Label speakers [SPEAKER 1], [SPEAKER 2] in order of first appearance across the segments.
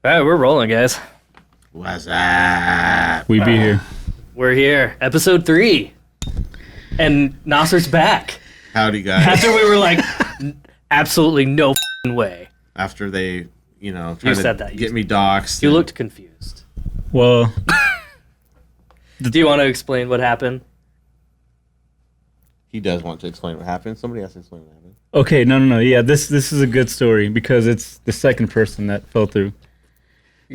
[SPEAKER 1] All right, we're rolling, guys.
[SPEAKER 2] What's up?
[SPEAKER 3] We be here.
[SPEAKER 1] We're here. Episode 3. And Naser's back.
[SPEAKER 2] Howdy, guys.
[SPEAKER 1] After we were like, absolutely no f***ing way.
[SPEAKER 2] After they, tried to get me doxxed.
[SPEAKER 1] You looked confused.
[SPEAKER 3] Well,
[SPEAKER 1] Do you want to explain what happened?
[SPEAKER 2] He does want to explain what happened. Somebody has to explain what happened.
[SPEAKER 3] okay, no. Yeah, this is a good story because it's the second person that fell through.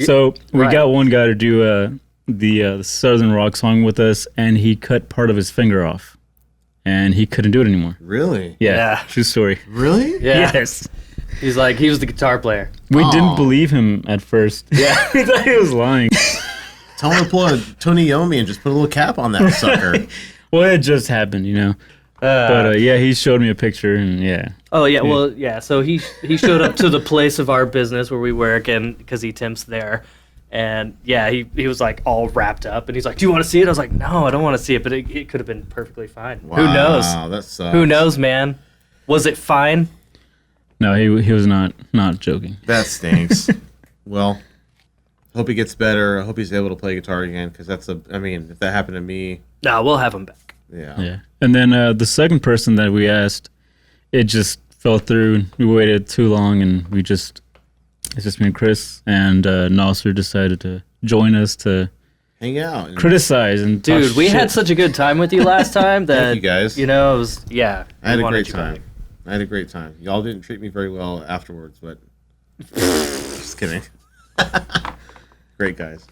[SPEAKER 3] So we
[SPEAKER 1] Right.
[SPEAKER 3] got one guy to do the Southern Rock song with us, and he cut part of his finger off, and he couldn't do it anymore.
[SPEAKER 2] Really?
[SPEAKER 3] Yeah. True story.
[SPEAKER 2] Really?
[SPEAKER 1] Yeah.
[SPEAKER 3] Yes.
[SPEAKER 1] He's like, he was the guitar player.
[SPEAKER 3] We
[SPEAKER 2] Aw.
[SPEAKER 3] didn't believe him at first.
[SPEAKER 1] Yeah.
[SPEAKER 3] We thought he was lying.
[SPEAKER 2] Tell him to pull a Tony Yomi and just put a little cap on that sucker.
[SPEAKER 3] Well, it just happened. But yeah, he showed me a picture, and yeah.
[SPEAKER 1] Oh, yeah. Well, yeah. So he showed up to the place of our business where we work, and because he temps there. And yeah, he was like all wrapped up, and he's like, "Do you want to see it?" I was like, "No, I don't want to see it," but it could have been perfectly fine.
[SPEAKER 2] Wow,
[SPEAKER 1] Who knows?
[SPEAKER 2] That sucks.
[SPEAKER 1] Who knows, man? Was it fine?
[SPEAKER 3] No, he was not joking.
[SPEAKER 2] That stinks. Well, hope he gets better. I hope he's able to play guitar again, because if that happened to me,
[SPEAKER 1] No, we'll have him back.
[SPEAKER 2] yeah.
[SPEAKER 3] Yeah. And then the second person that we asked, it just fell through. We waited too long, and it's just me and Chris, and Naser decided to join us to
[SPEAKER 2] Hang out. And
[SPEAKER 3] criticize and talk
[SPEAKER 1] Dude, we
[SPEAKER 3] shit.
[SPEAKER 1] had such a good time with you last time that
[SPEAKER 2] Thank you, guys.
[SPEAKER 1] it was
[SPEAKER 2] I had
[SPEAKER 1] we
[SPEAKER 2] a
[SPEAKER 1] wanted
[SPEAKER 2] great
[SPEAKER 1] you
[SPEAKER 2] time.
[SPEAKER 1] back.
[SPEAKER 2] I had a great time. Y'all didn't treat me very well afterwards, but just kidding. Great guys.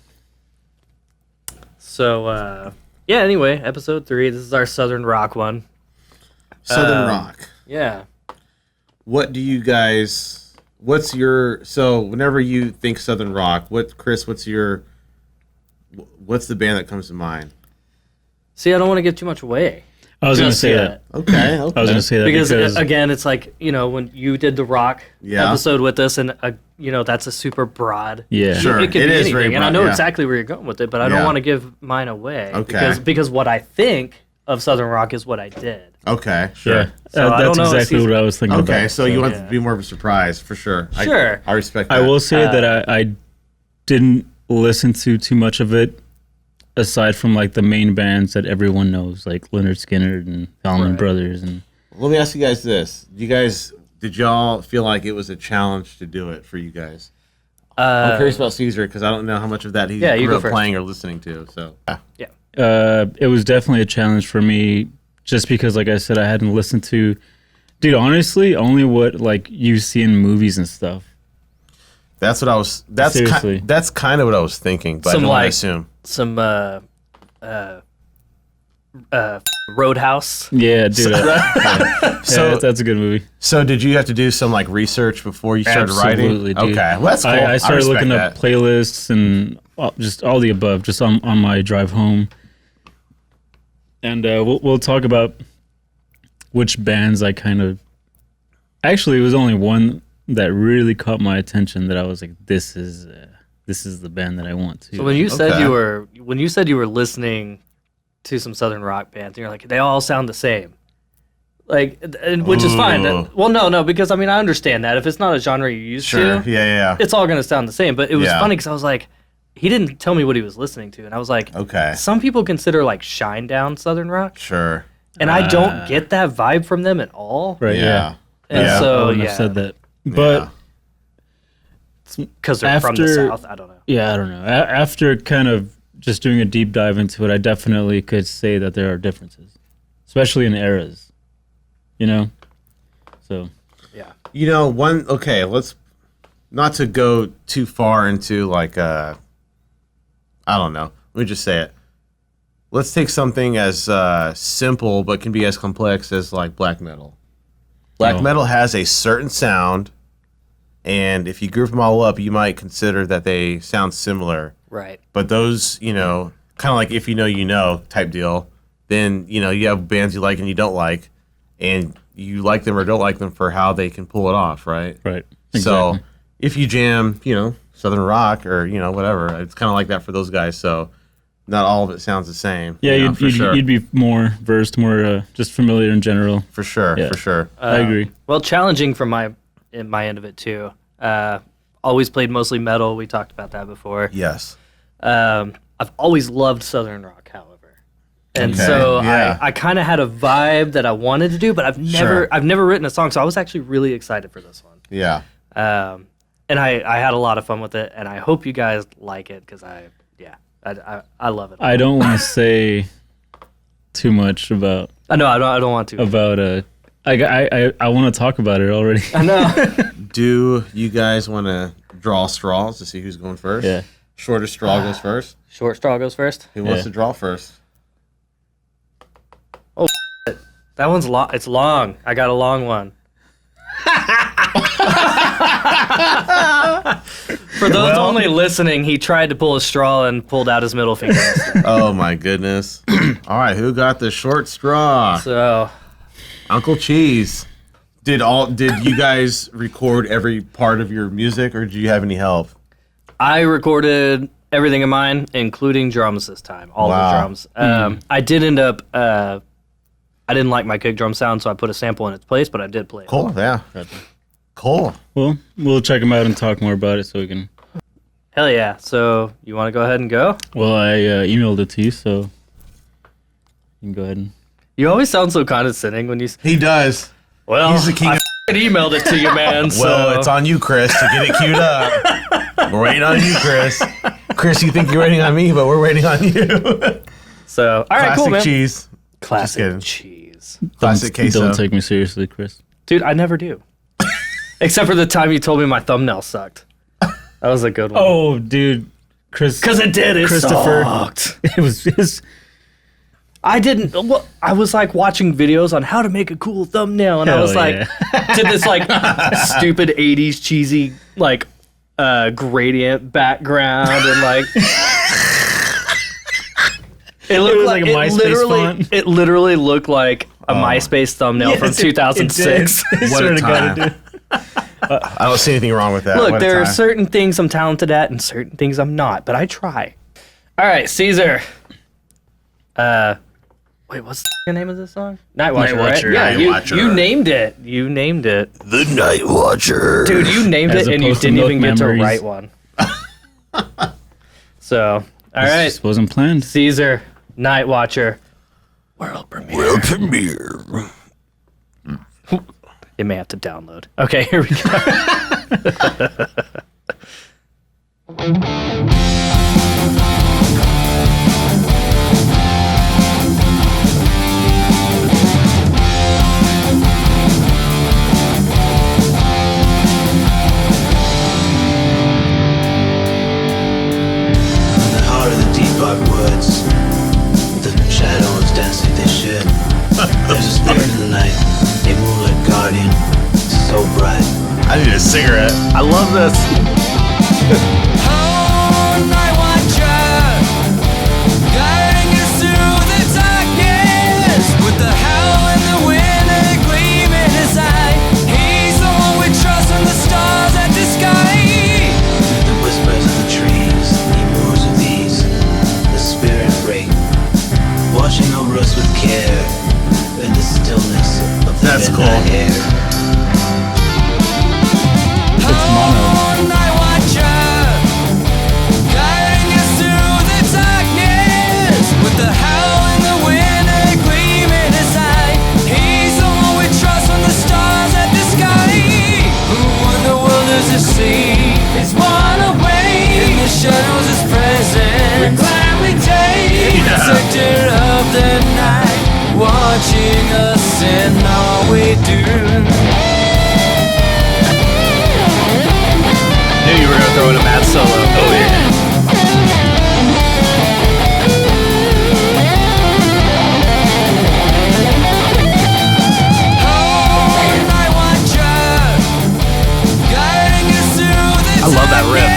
[SPEAKER 1] So yeah, anyway, episode 3. This is our Southern Rock one.
[SPEAKER 2] Southern Rock.
[SPEAKER 1] Yeah.
[SPEAKER 2] What do you guys? So whenever you think Southern Rock, what's the band that comes to mind?
[SPEAKER 1] See, I don't want to give too much away.
[SPEAKER 3] I was going to
[SPEAKER 1] Just
[SPEAKER 3] say
[SPEAKER 1] yet.
[SPEAKER 3] that.
[SPEAKER 2] Okay.
[SPEAKER 3] I was going to say that
[SPEAKER 1] Because again, it's like, when you did the rock
[SPEAKER 2] Yeah.
[SPEAKER 1] episode with us, and that's a super broad.
[SPEAKER 3] Yeah.
[SPEAKER 2] Sure.
[SPEAKER 1] It could
[SPEAKER 2] It
[SPEAKER 1] be
[SPEAKER 2] is
[SPEAKER 1] anything,
[SPEAKER 2] very
[SPEAKER 1] and I
[SPEAKER 2] broad,
[SPEAKER 1] know
[SPEAKER 2] yeah.
[SPEAKER 1] exactly where you're going with it, but I don't
[SPEAKER 2] Yeah.
[SPEAKER 1] want to give mine away.
[SPEAKER 2] Okay.
[SPEAKER 1] Because what I think of Southern Rock is what I did.
[SPEAKER 2] Okay. Sure.
[SPEAKER 3] Yeah.
[SPEAKER 1] So I
[SPEAKER 3] That's
[SPEAKER 1] don't know if
[SPEAKER 3] exactly
[SPEAKER 1] he's-
[SPEAKER 3] what I was thinking
[SPEAKER 2] Okay.
[SPEAKER 3] about.
[SPEAKER 2] So you want it
[SPEAKER 1] Yeah.
[SPEAKER 2] to be more of a surprise for sure.
[SPEAKER 1] Sure.
[SPEAKER 2] I respect that.
[SPEAKER 3] I will say that I didn't listen to too much of it, aside from like the main bands that everyone knows, like Leonard Skinner and Allman
[SPEAKER 1] Right.
[SPEAKER 3] Brothers. And
[SPEAKER 2] Let me ask you guys this: did y'all feel like it was a challenge to do it for you guys? I'm curious about Cesar because I don't know how much of that he
[SPEAKER 1] you
[SPEAKER 2] grew
[SPEAKER 1] go
[SPEAKER 2] up
[SPEAKER 1] first.
[SPEAKER 2] playing or listening to. So
[SPEAKER 3] it was definitely a challenge for me, just because, like I said, I hadn't listened to. Dude, honestly, only what like you see in movies and stuff.
[SPEAKER 2] that's what I was.
[SPEAKER 3] Seriously.
[SPEAKER 2] That's kind of what I was thinking, but I
[SPEAKER 1] Some,
[SPEAKER 2] don't want to
[SPEAKER 1] like-
[SPEAKER 2] assume.
[SPEAKER 1] Some Roadhouse.
[SPEAKER 3] Yeah, dude.
[SPEAKER 2] So-
[SPEAKER 3] that's a good movie.
[SPEAKER 2] So did you have to do some like research before you started writing?
[SPEAKER 3] Absolutely, dude.
[SPEAKER 2] Okay, well that's cool.
[SPEAKER 3] I started
[SPEAKER 2] respect
[SPEAKER 3] looking
[SPEAKER 2] that.
[SPEAKER 3] up playlists and just all the above, just on my drive home. And we'll talk about which bands I kind of. Actually, it was only one that really caught my attention that I was like, this is the band that I want to.
[SPEAKER 1] So when you said
[SPEAKER 2] Okay.
[SPEAKER 1] you were listening to some Southern rock bands, and you're like, they all sound the same. Like, which is fine.
[SPEAKER 2] Ooh.
[SPEAKER 1] Well, no, because I understand that if it's not a genre you're used
[SPEAKER 2] Sure.
[SPEAKER 1] to,
[SPEAKER 2] Yeah.
[SPEAKER 1] it's all gonna sound the same. But it was
[SPEAKER 2] Yeah.
[SPEAKER 1] funny because I was like, he didn't tell me what he was listening to, and I was like,
[SPEAKER 2] Okay.
[SPEAKER 1] some people consider like Shinedown Southern rock,
[SPEAKER 2] Sure.
[SPEAKER 1] and I don't get that vibe from them at all.
[SPEAKER 3] right, yeah.
[SPEAKER 1] And
[SPEAKER 2] Yeah.
[SPEAKER 3] I
[SPEAKER 1] so
[SPEAKER 3] wouldn't have said that, but
[SPEAKER 1] because they're from the
[SPEAKER 3] After-
[SPEAKER 1] South, I don't know.
[SPEAKER 3] yeah, I don't know. After kind of just doing a deep dive into it, I definitely could say that there are differences, especially in eras. So
[SPEAKER 1] Yeah.
[SPEAKER 2] Let's not to go too far into like I don't know. Let me just say it. Let's take something as simple but can be as complex as like black metal. Black
[SPEAKER 3] Oh.
[SPEAKER 2] metal has a certain sound, and if you group them all up, you might consider that they sound similar.
[SPEAKER 1] Right.
[SPEAKER 2] But those, kind of like if you know type deal, then, you have bands you like and you don't like, and you like them or don't like them for how they can pull it off, right?
[SPEAKER 3] right.
[SPEAKER 2] So
[SPEAKER 3] Exactly.
[SPEAKER 2] if you jam, Southern rock or, whatever, it's kind of like that for those guys. So not all of it sounds the same.
[SPEAKER 3] Yeah,
[SPEAKER 2] for sure.
[SPEAKER 3] you'd be more versed, more just familiar in general.
[SPEAKER 2] For sure,
[SPEAKER 3] Yeah.
[SPEAKER 2] for sure.
[SPEAKER 3] I agree.
[SPEAKER 1] Well, challenging from my end of it too. always played mostly metal. We talked about that before.
[SPEAKER 2] Yes.
[SPEAKER 1] I've always loved Southern rock, however. And
[SPEAKER 2] Okay,
[SPEAKER 1] so
[SPEAKER 2] yeah.
[SPEAKER 1] I kind of had a vibe that I wanted to do, but I've never written a song, so I was actually really excited for this one.
[SPEAKER 2] Yeah.
[SPEAKER 1] And I had a lot of fun with it, and I hope you guys like it because I love it.
[SPEAKER 3] I don't want to say too much about.
[SPEAKER 1] I know I don't want to.
[SPEAKER 3] About I want to talk about it already.
[SPEAKER 1] I know.
[SPEAKER 2] Do you guys want to draw straws to see who's going first?
[SPEAKER 3] Yeah.
[SPEAKER 2] Shortest straw goes first.
[SPEAKER 1] Short straw goes first.
[SPEAKER 2] Who wants to draw first?
[SPEAKER 1] That one's long. It's long. I got a long one. For those only listening, he tried to pull a straw and pulled out his middle finger.
[SPEAKER 2] Oh my goodness. All right, who got the short straw?
[SPEAKER 1] So,
[SPEAKER 2] Uncle Cheese. Did you guys record every part of your music, or do you have any help?
[SPEAKER 1] I recorded everything of mine, including drums this time. All
[SPEAKER 2] Wow.
[SPEAKER 1] the drums. I did end up. I didn't like my kick drum sound, so I put a sample in its place, but I did play it.
[SPEAKER 2] Cool, yeah. Cool.
[SPEAKER 3] Well, we'll check them out and talk more about it so we can.
[SPEAKER 1] Hell yeah. So, you want to go ahead and go?
[SPEAKER 3] Well, I emailed it to you, so you can go ahead and.
[SPEAKER 1] You always sound so condescending when you.
[SPEAKER 2] He does.
[SPEAKER 1] Well,
[SPEAKER 2] He's the king
[SPEAKER 1] I
[SPEAKER 2] of-
[SPEAKER 1] emailed it to you, man. So.
[SPEAKER 2] Well, it's on you, Chris, to get it queued up. We're waiting on you, Chris. Chris, you think you're waiting on me, but we're waiting on you.
[SPEAKER 1] So, all right,
[SPEAKER 2] Classic
[SPEAKER 1] cool, man.
[SPEAKER 2] cheese.
[SPEAKER 1] Classic
[SPEAKER 2] kidding.
[SPEAKER 1] cheese.
[SPEAKER 2] Classic queso.
[SPEAKER 3] Don't take me seriously, Chris.
[SPEAKER 1] Dude, I never do. Except for the time you told me my thumbnail sucked. That was a good one.
[SPEAKER 3] Oh, dude, Chris.
[SPEAKER 1] Because it did. It
[SPEAKER 3] Christopher.
[SPEAKER 1] sucked.
[SPEAKER 3] It was.
[SPEAKER 1] I didn't. Well, I was like watching videos on how to make a cool thumbnail, and I
[SPEAKER 3] Hell
[SPEAKER 1] was like,
[SPEAKER 3] yeah.
[SPEAKER 1] did this like stupid '80s cheesy like gradient background and like. It looked
[SPEAKER 3] was like a MySpace font.
[SPEAKER 1] It literally looked like a MySpace thumbnail from 2006.
[SPEAKER 3] I
[SPEAKER 2] What
[SPEAKER 3] swear
[SPEAKER 2] a
[SPEAKER 3] to God,
[SPEAKER 2] time.
[SPEAKER 3] it did.
[SPEAKER 2] I don't see anything wrong with that.
[SPEAKER 1] Look,
[SPEAKER 2] What a
[SPEAKER 1] there are
[SPEAKER 2] time.
[SPEAKER 1] certain things I'm talented at and certain things I'm not, but I try. All right, Cesar. Wait, what's the name of this song? Nightwatcher, right?
[SPEAKER 3] Nightwatcher.
[SPEAKER 1] Yeah,
[SPEAKER 2] Nightwatcher.
[SPEAKER 1] you named it. You named it.
[SPEAKER 2] The Nightwatcher.
[SPEAKER 1] Dude, you named
[SPEAKER 3] As
[SPEAKER 1] it and you
[SPEAKER 3] opposed to
[SPEAKER 1] didn't even
[SPEAKER 3] Milk
[SPEAKER 1] get
[SPEAKER 3] Memories.
[SPEAKER 1] to write one. So, all
[SPEAKER 3] This
[SPEAKER 1] right,
[SPEAKER 3] just wasn't planned.
[SPEAKER 1] Cesar, Nightwatcher. World premiere.
[SPEAKER 2] World premiere.
[SPEAKER 1] It may have to download. Okay, here we go.
[SPEAKER 4] The heart of the deep dark woods, the shadows dancing they should. There's a spirit in the night, a moonlit guardian, so bright.
[SPEAKER 2] I need a cigarette.
[SPEAKER 1] I love this.
[SPEAKER 5] Oh, Nightwatcher, guiding us through the darkness, with the howl and the wind and a gleam in his eye. He's the one we trust in the stars at the sky.
[SPEAKER 4] The whispers in the trees, he moves with ease. The spirit freight, watching over us with care, in the stillness of the
[SPEAKER 2] That's
[SPEAKER 4] midnight
[SPEAKER 2] cool.
[SPEAKER 4] air.
[SPEAKER 3] It's mono.
[SPEAKER 5] Oh, Nightwatcher, guiding us through the darkness, with the howl and the wind and a gleam in his eye. He's the one we trust on the stars at the sky. Who in the world does it see? Is one away in the shadows, his presence. We gladly take the protector of the night, watching us in all we do.
[SPEAKER 1] Knew you were gonna throw in a mad solo. Oh yeah. I love that riff.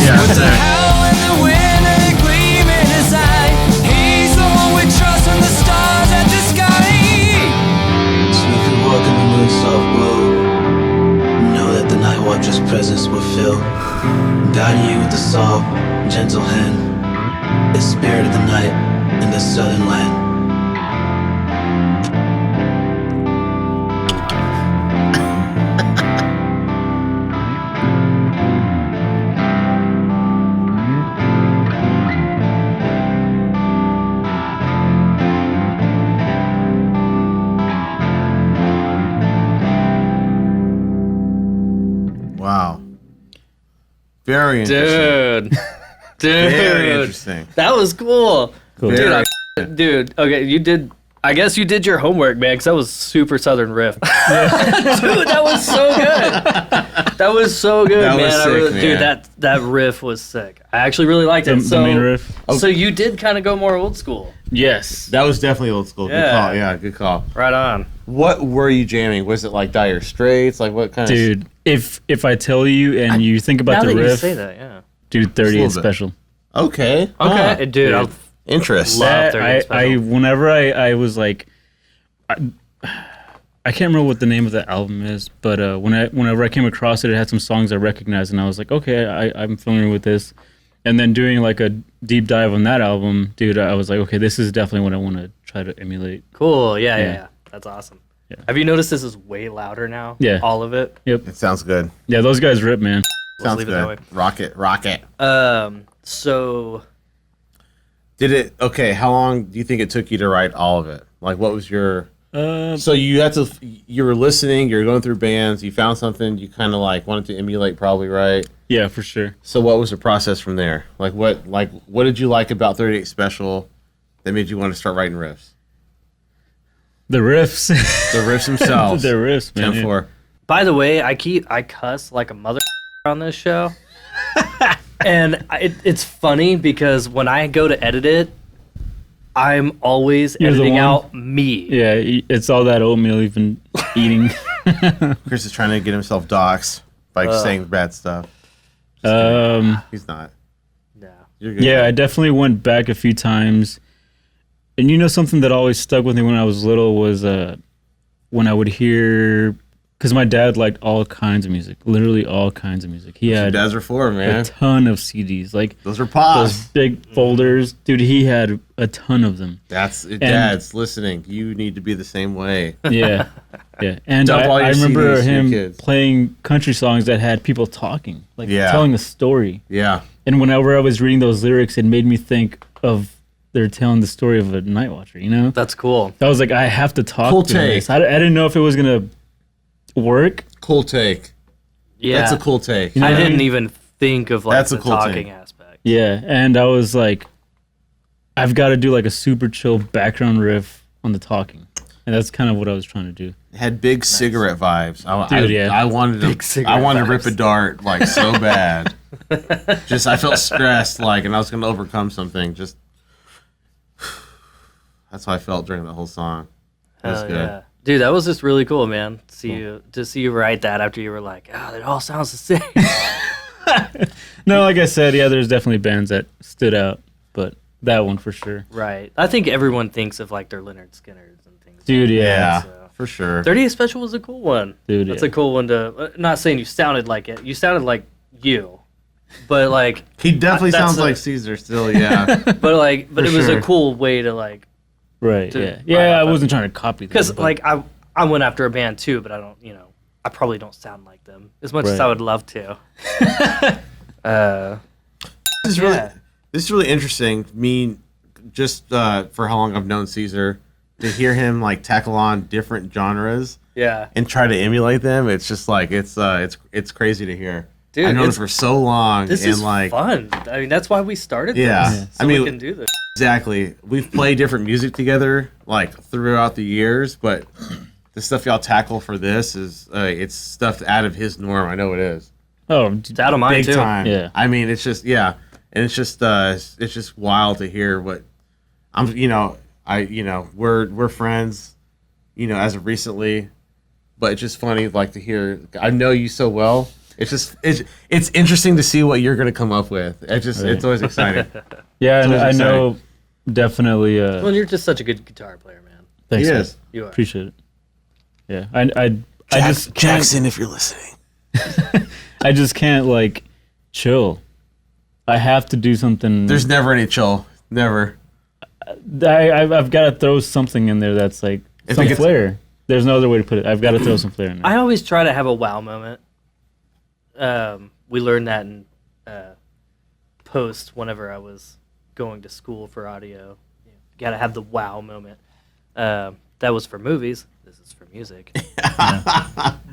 [SPEAKER 2] Yeah,
[SPEAKER 5] With the
[SPEAKER 2] same.
[SPEAKER 5] howl and the wind and a gleam in his eye. He's the one we trust on the stars at the sky.
[SPEAKER 4] So if you walk in the moon's soft glow, know that the Nightwatcher's presence will fill, guiding you with a soft, gentle hand, the spirit of the night in the southern land.
[SPEAKER 2] Very interesting.
[SPEAKER 1] Dude,
[SPEAKER 2] Very interesting.
[SPEAKER 1] that was cool.
[SPEAKER 3] Cool.
[SPEAKER 1] Dude, dude, okay, you did. I guess you did your homework, man, because that was super Southern riff. Dude, that was so good. That was so good,
[SPEAKER 2] That
[SPEAKER 1] man.
[SPEAKER 2] was sick, man.
[SPEAKER 1] Dude, that riff was sick. I actually really liked it.
[SPEAKER 3] The main riff.
[SPEAKER 1] So you did kind of go more old school.
[SPEAKER 3] Yes.
[SPEAKER 2] That was definitely old school. Good
[SPEAKER 1] Yeah.
[SPEAKER 2] call. Yeah, good call.
[SPEAKER 1] Right on.
[SPEAKER 2] What were you jamming? Was it like Dire Straits? Like what kind of?
[SPEAKER 3] Dude, if I tell you and you think about
[SPEAKER 1] Now
[SPEAKER 3] the
[SPEAKER 1] that you
[SPEAKER 3] riff,
[SPEAKER 1] say that, yeah.
[SPEAKER 3] dude,
[SPEAKER 2] little
[SPEAKER 3] 38
[SPEAKER 2] bit.
[SPEAKER 3] special.
[SPEAKER 2] Okay.
[SPEAKER 1] Okay,
[SPEAKER 2] Ah,
[SPEAKER 1] dude, I'll
[SPEAKER 2] interest.
[SPEAKER 1] Love
[SPEAKER 3] That,
[SPEAKER 1] 38
[SPEAKER 3] I
[SPEAKER 1] special.
[SPEAKER 3] whenever I was like, I can't remember what the name of the album is, but whenever I came across it, it had some songs I recognized, and I was like, okay, I'm familiar with this. And then doing like a deep dive on that album, dude, I was like, okay, this is definitely what I want to try to emulate.
[SPEAKER 1] Cool. Yeah.
[SPEAKER 3] Yeah.
[SPEAKER 1] That's awesome.
[SPEAKER 3] Yeah.
[SPEAKER 1] Have you noticed this is way louder now?
[SPEAKER 3] Yeah.
[SPEAKER 1] All of it.
[SPEAKER 2] It sounds good.
[SPEAKER 3] Yeah, those guys rip, man.
[SPEAKER 2] Sounds
[SPEAKER 1] leave it that
[SPEAKER 2] good. Rocket.
[SPEAKER 1] So
[SPEAKER 2] Did it? Okay. How long do you think it took you to write all of it? Like, what was your? So you had to. You were listening. You were going through bands. You found something you kind of like wanted to emulate, probably, right?
[SPEAKER 3] Yeah, for sure.
[SPEAKER 2] So what was the process from there? Like what did you like about 38 Special that made you want to start writing riffs?
[SPEAKER 3] The riffs.
[SPEAKER 2] The riffs themselves.
[SPEAKER 3] The riffs, man.
[SPEAKER 2] 10-4.
[SPEAKER 1] by the way, I cuss like a mother on this show. And it's funny because when I go to edit it, I'm always
[SPEAKER 3] You're the
[SPEAKER 1] editing
[SPEAKER 3] one?
[SPEAKER 1] out me.
[SPEAKER 3] Yeah, it's all that oatmeal you've been eating.
[SPEAKER 2] Chris is trying to get himself doxxed by saying bad stuff. He's not.
[SPEAKER 1] No.
[SPEAKER 2] You're good.
[SPEAKER 3] Yeah, I definitely went back a few times. And you know, something that always stuck with me when I was little was when I would hear, because my dad liked all kinds of music, literally all kinds of music. He had
[SPEAKER 2] Dads are for, man.
[SPEAKER 3] a ton of CDs, like
[SPEAKER 2] Those are
[SPEAKER 3] those
[SPEAKER 2] pops.
[SPEAKER 3] big folders. Dude, he had a ton of them.
[SPEAKER 2] That's dads listening. You need to be the same way.
[SPEAKER 3] Yeah, yeah. And
[SPEAKER 2] Dump all
[SPEAKER 3] I
[SPEAKER 2] your
[SPEAKER 3] remember
[SPEAKER 2] CDs to your
[SPEAKER 3] him
[SPEAKER 2] kids.
[SPEAKER 3] playing country songs that had people talking, like
[SPEAKER 2] Yeah.
[SPEAKER 3] telling a story.
[SPEAKER 2] Yeah.
[SPEAKER 3] And whenever I was reading those lyrics, it made me think of they're telling the story of a Nightwatcher, you know?
[SPEAKER 1] That's cool.
[SPEAKER 3] I was like, I have to talk
[SPEAKER 2] Cool
[SPEAKER 3] to
[SPEAKER 2] take.
[SPEAKER 3] this. I didn't know if it was going to work.
[SPEAKER 2] Cool take.
[SPEAKER 1] Yeah.
[SPEAKER 2] That's a cool take.
[SPEAKER 1] I didn't even think of like
[SPEAKER 2] That's a
[SPEAKER 1] the
[SPEAKER 2] cool
[SPEAKER 1] talking
[SPEAKER 2] thing.
[SPEAKER 1] aspect.
[SPEAKER 3] Yeah. And I was like, I've got to do like a super chill background riff on the talking. And that's kind of what I was trying to do.
[SPEAKER 2] It had big cigarette vibes.
[SPEAKER 3] Dude, yeah.
[SPEAKER 2] I wanted
[SPEAKER 1] Big
[SPEAKER 2] to.
[SPEAKER 1] cigarette
[SPEAKER 2] I wanted to rip
[SPEAKER 1] vibes.
[SPEAKER 2] a dart like so bad. Just I felt stressed, like, and I was going to overcome something. Just that's how I felt during the whole song. That's
[SPEAKER 1] Hell
[SPEAKER 2] good.
[SPEAKER 1] yeah. Dude, that was just really cool, man. To see you write that after you were like, oh, it all sounds the same.
[SPEAKER 3] No, like I said, yeah, there's definitely bands that stood out, but that one for sure.
[SPEAKER 1] Right. I think everyone thinks of like their Leonard Skinners and things.
[SPEAKER 3] Dude,
[SPEAKER 2] Yeah,
[SPEAKER 3] yeah.
[SPEAKER 1] So.
[SPEAKER 2] for sure.
[SPEAKER 1] 38 Special was a cool one.
[SPEAKER 3] Dude,
[SPEAKER 1] That's
[SPEAKER 3] yeah.
[SPEAKER 1] a cool one to. Not saying you sounded like it. You sounded like you, but like,
[SPEAKER 2] He definitely
[SPEAKER 1] That's
[SPEAKER 2] sounds
[SPEAKER 1] a-
[SPEAKER 2] like Caesar still. Yeah.
[SPEAKER 1] but
[SPEAKER 2] For
[SPEAKER 1] it was
[SPEAKER 2] sure.
[SPEAKER 1] a cool way to like,
[SPEAKER 3] Right,
[SPEAKER 1] To
[SPEAKER 3] yeah.
[SPEAKER 1] write
[SPEAKER 3] Yeah,
[SPEAKER 1] off
[SPEAKER 3] I
[SPEAKER 1] of-
[SPEAKER 3] wasn't trying to copy them.
[SPEAKER 1] because
[SPEAKER 3] but-
[SPEAKER 1] like I went after a band too, but I don't, I probably don't sound like them as much as
[SPEAKER 3] Right.
[SPEAKER 1] I would love to.
[SPEAKER 2] This is really
[SPEAKER 1] Yeah.
[SPEAKER 2] this is really interesting. Me, just for how long I've known Caesar, to hear him like tackle on different genres
[SPEAKER 1] Yeah.
[SPEAKER 2] and try to emulate them. It's just like it's crazy to hear.
[SPEAKER 1] Dude,
[SPEAKER 2] I've known him
[SPEAKER 1] it's-
[SPEAKER 2] for so long,
[SPEAKER 1] This
[SPEAKER 2] and
[SPEAKER 1] is
[SPEAKER 2] like
[SPEAKER 1] fun. I mean, that's why we started
[SPEAKER 2] Yeah.
[SPEAKER 1] this.
[SPEAKER 2] Yeah.
[SPEAKER 1] So
[SPEAKER 2] I mean-
[SPEAKER 1] we can do this.
[SPEAKER 2] exactly. We've played different music together like throughout the years, but the stuff y'all tackle for this is it's stuff out of his norm. I know it is.
[SPEAKER 3] oh,
[SPEAKER 1] It's out of mine
[SPEAKER 2] Big
[SPEAKER 1] too.
[SPEAKER 2] time.
[SPEAKER 3] Yeah.
[SPEAKER 2] I mean, it's just and it's just wild to hear what we're friends, as of recently, but it's just funny like to hear. I know you so well. It's interesting to see what you're gonna come up with. It's always exciting.
[SPEAKER 3] yeah, and
[SPEAKER 2] always
[SPEAKER 3] I
[SPEAKER 2] exciting.
[SPEAKER 3] know definitely.
[SPEAKER 1] Well, you're just such a good guitar player, man.
[SPEAKER 3] Thanks,
[SPEAKER 2] He
[SPEAKER 3] man.
[SPEAKER 2] is.
[SPEAKER 1] You are.
[SPEAKER 3] Appreciate it. Yeah, I just can't,
[SPEAKER 2] if you're listening.
[SPEAKER 3] I just can't like chill. I have to do something.
[SPEAKER 2] There's never any chill. Never.
[SPEAKER 3] I've got to throw something in there that's like
[SPEAKER 2] If
[SPEAKER 3] some
[SPEAKER 2] it gets-
[SPEAKER 3] flair. There's no other way to put it. I've got to throw some flair in there.
[SPEAKER 1] I always try to have a wow moment. We learned that in post whenever I was going to school for audio. You got to have the wow moment. That was for movies. This is. It's for music.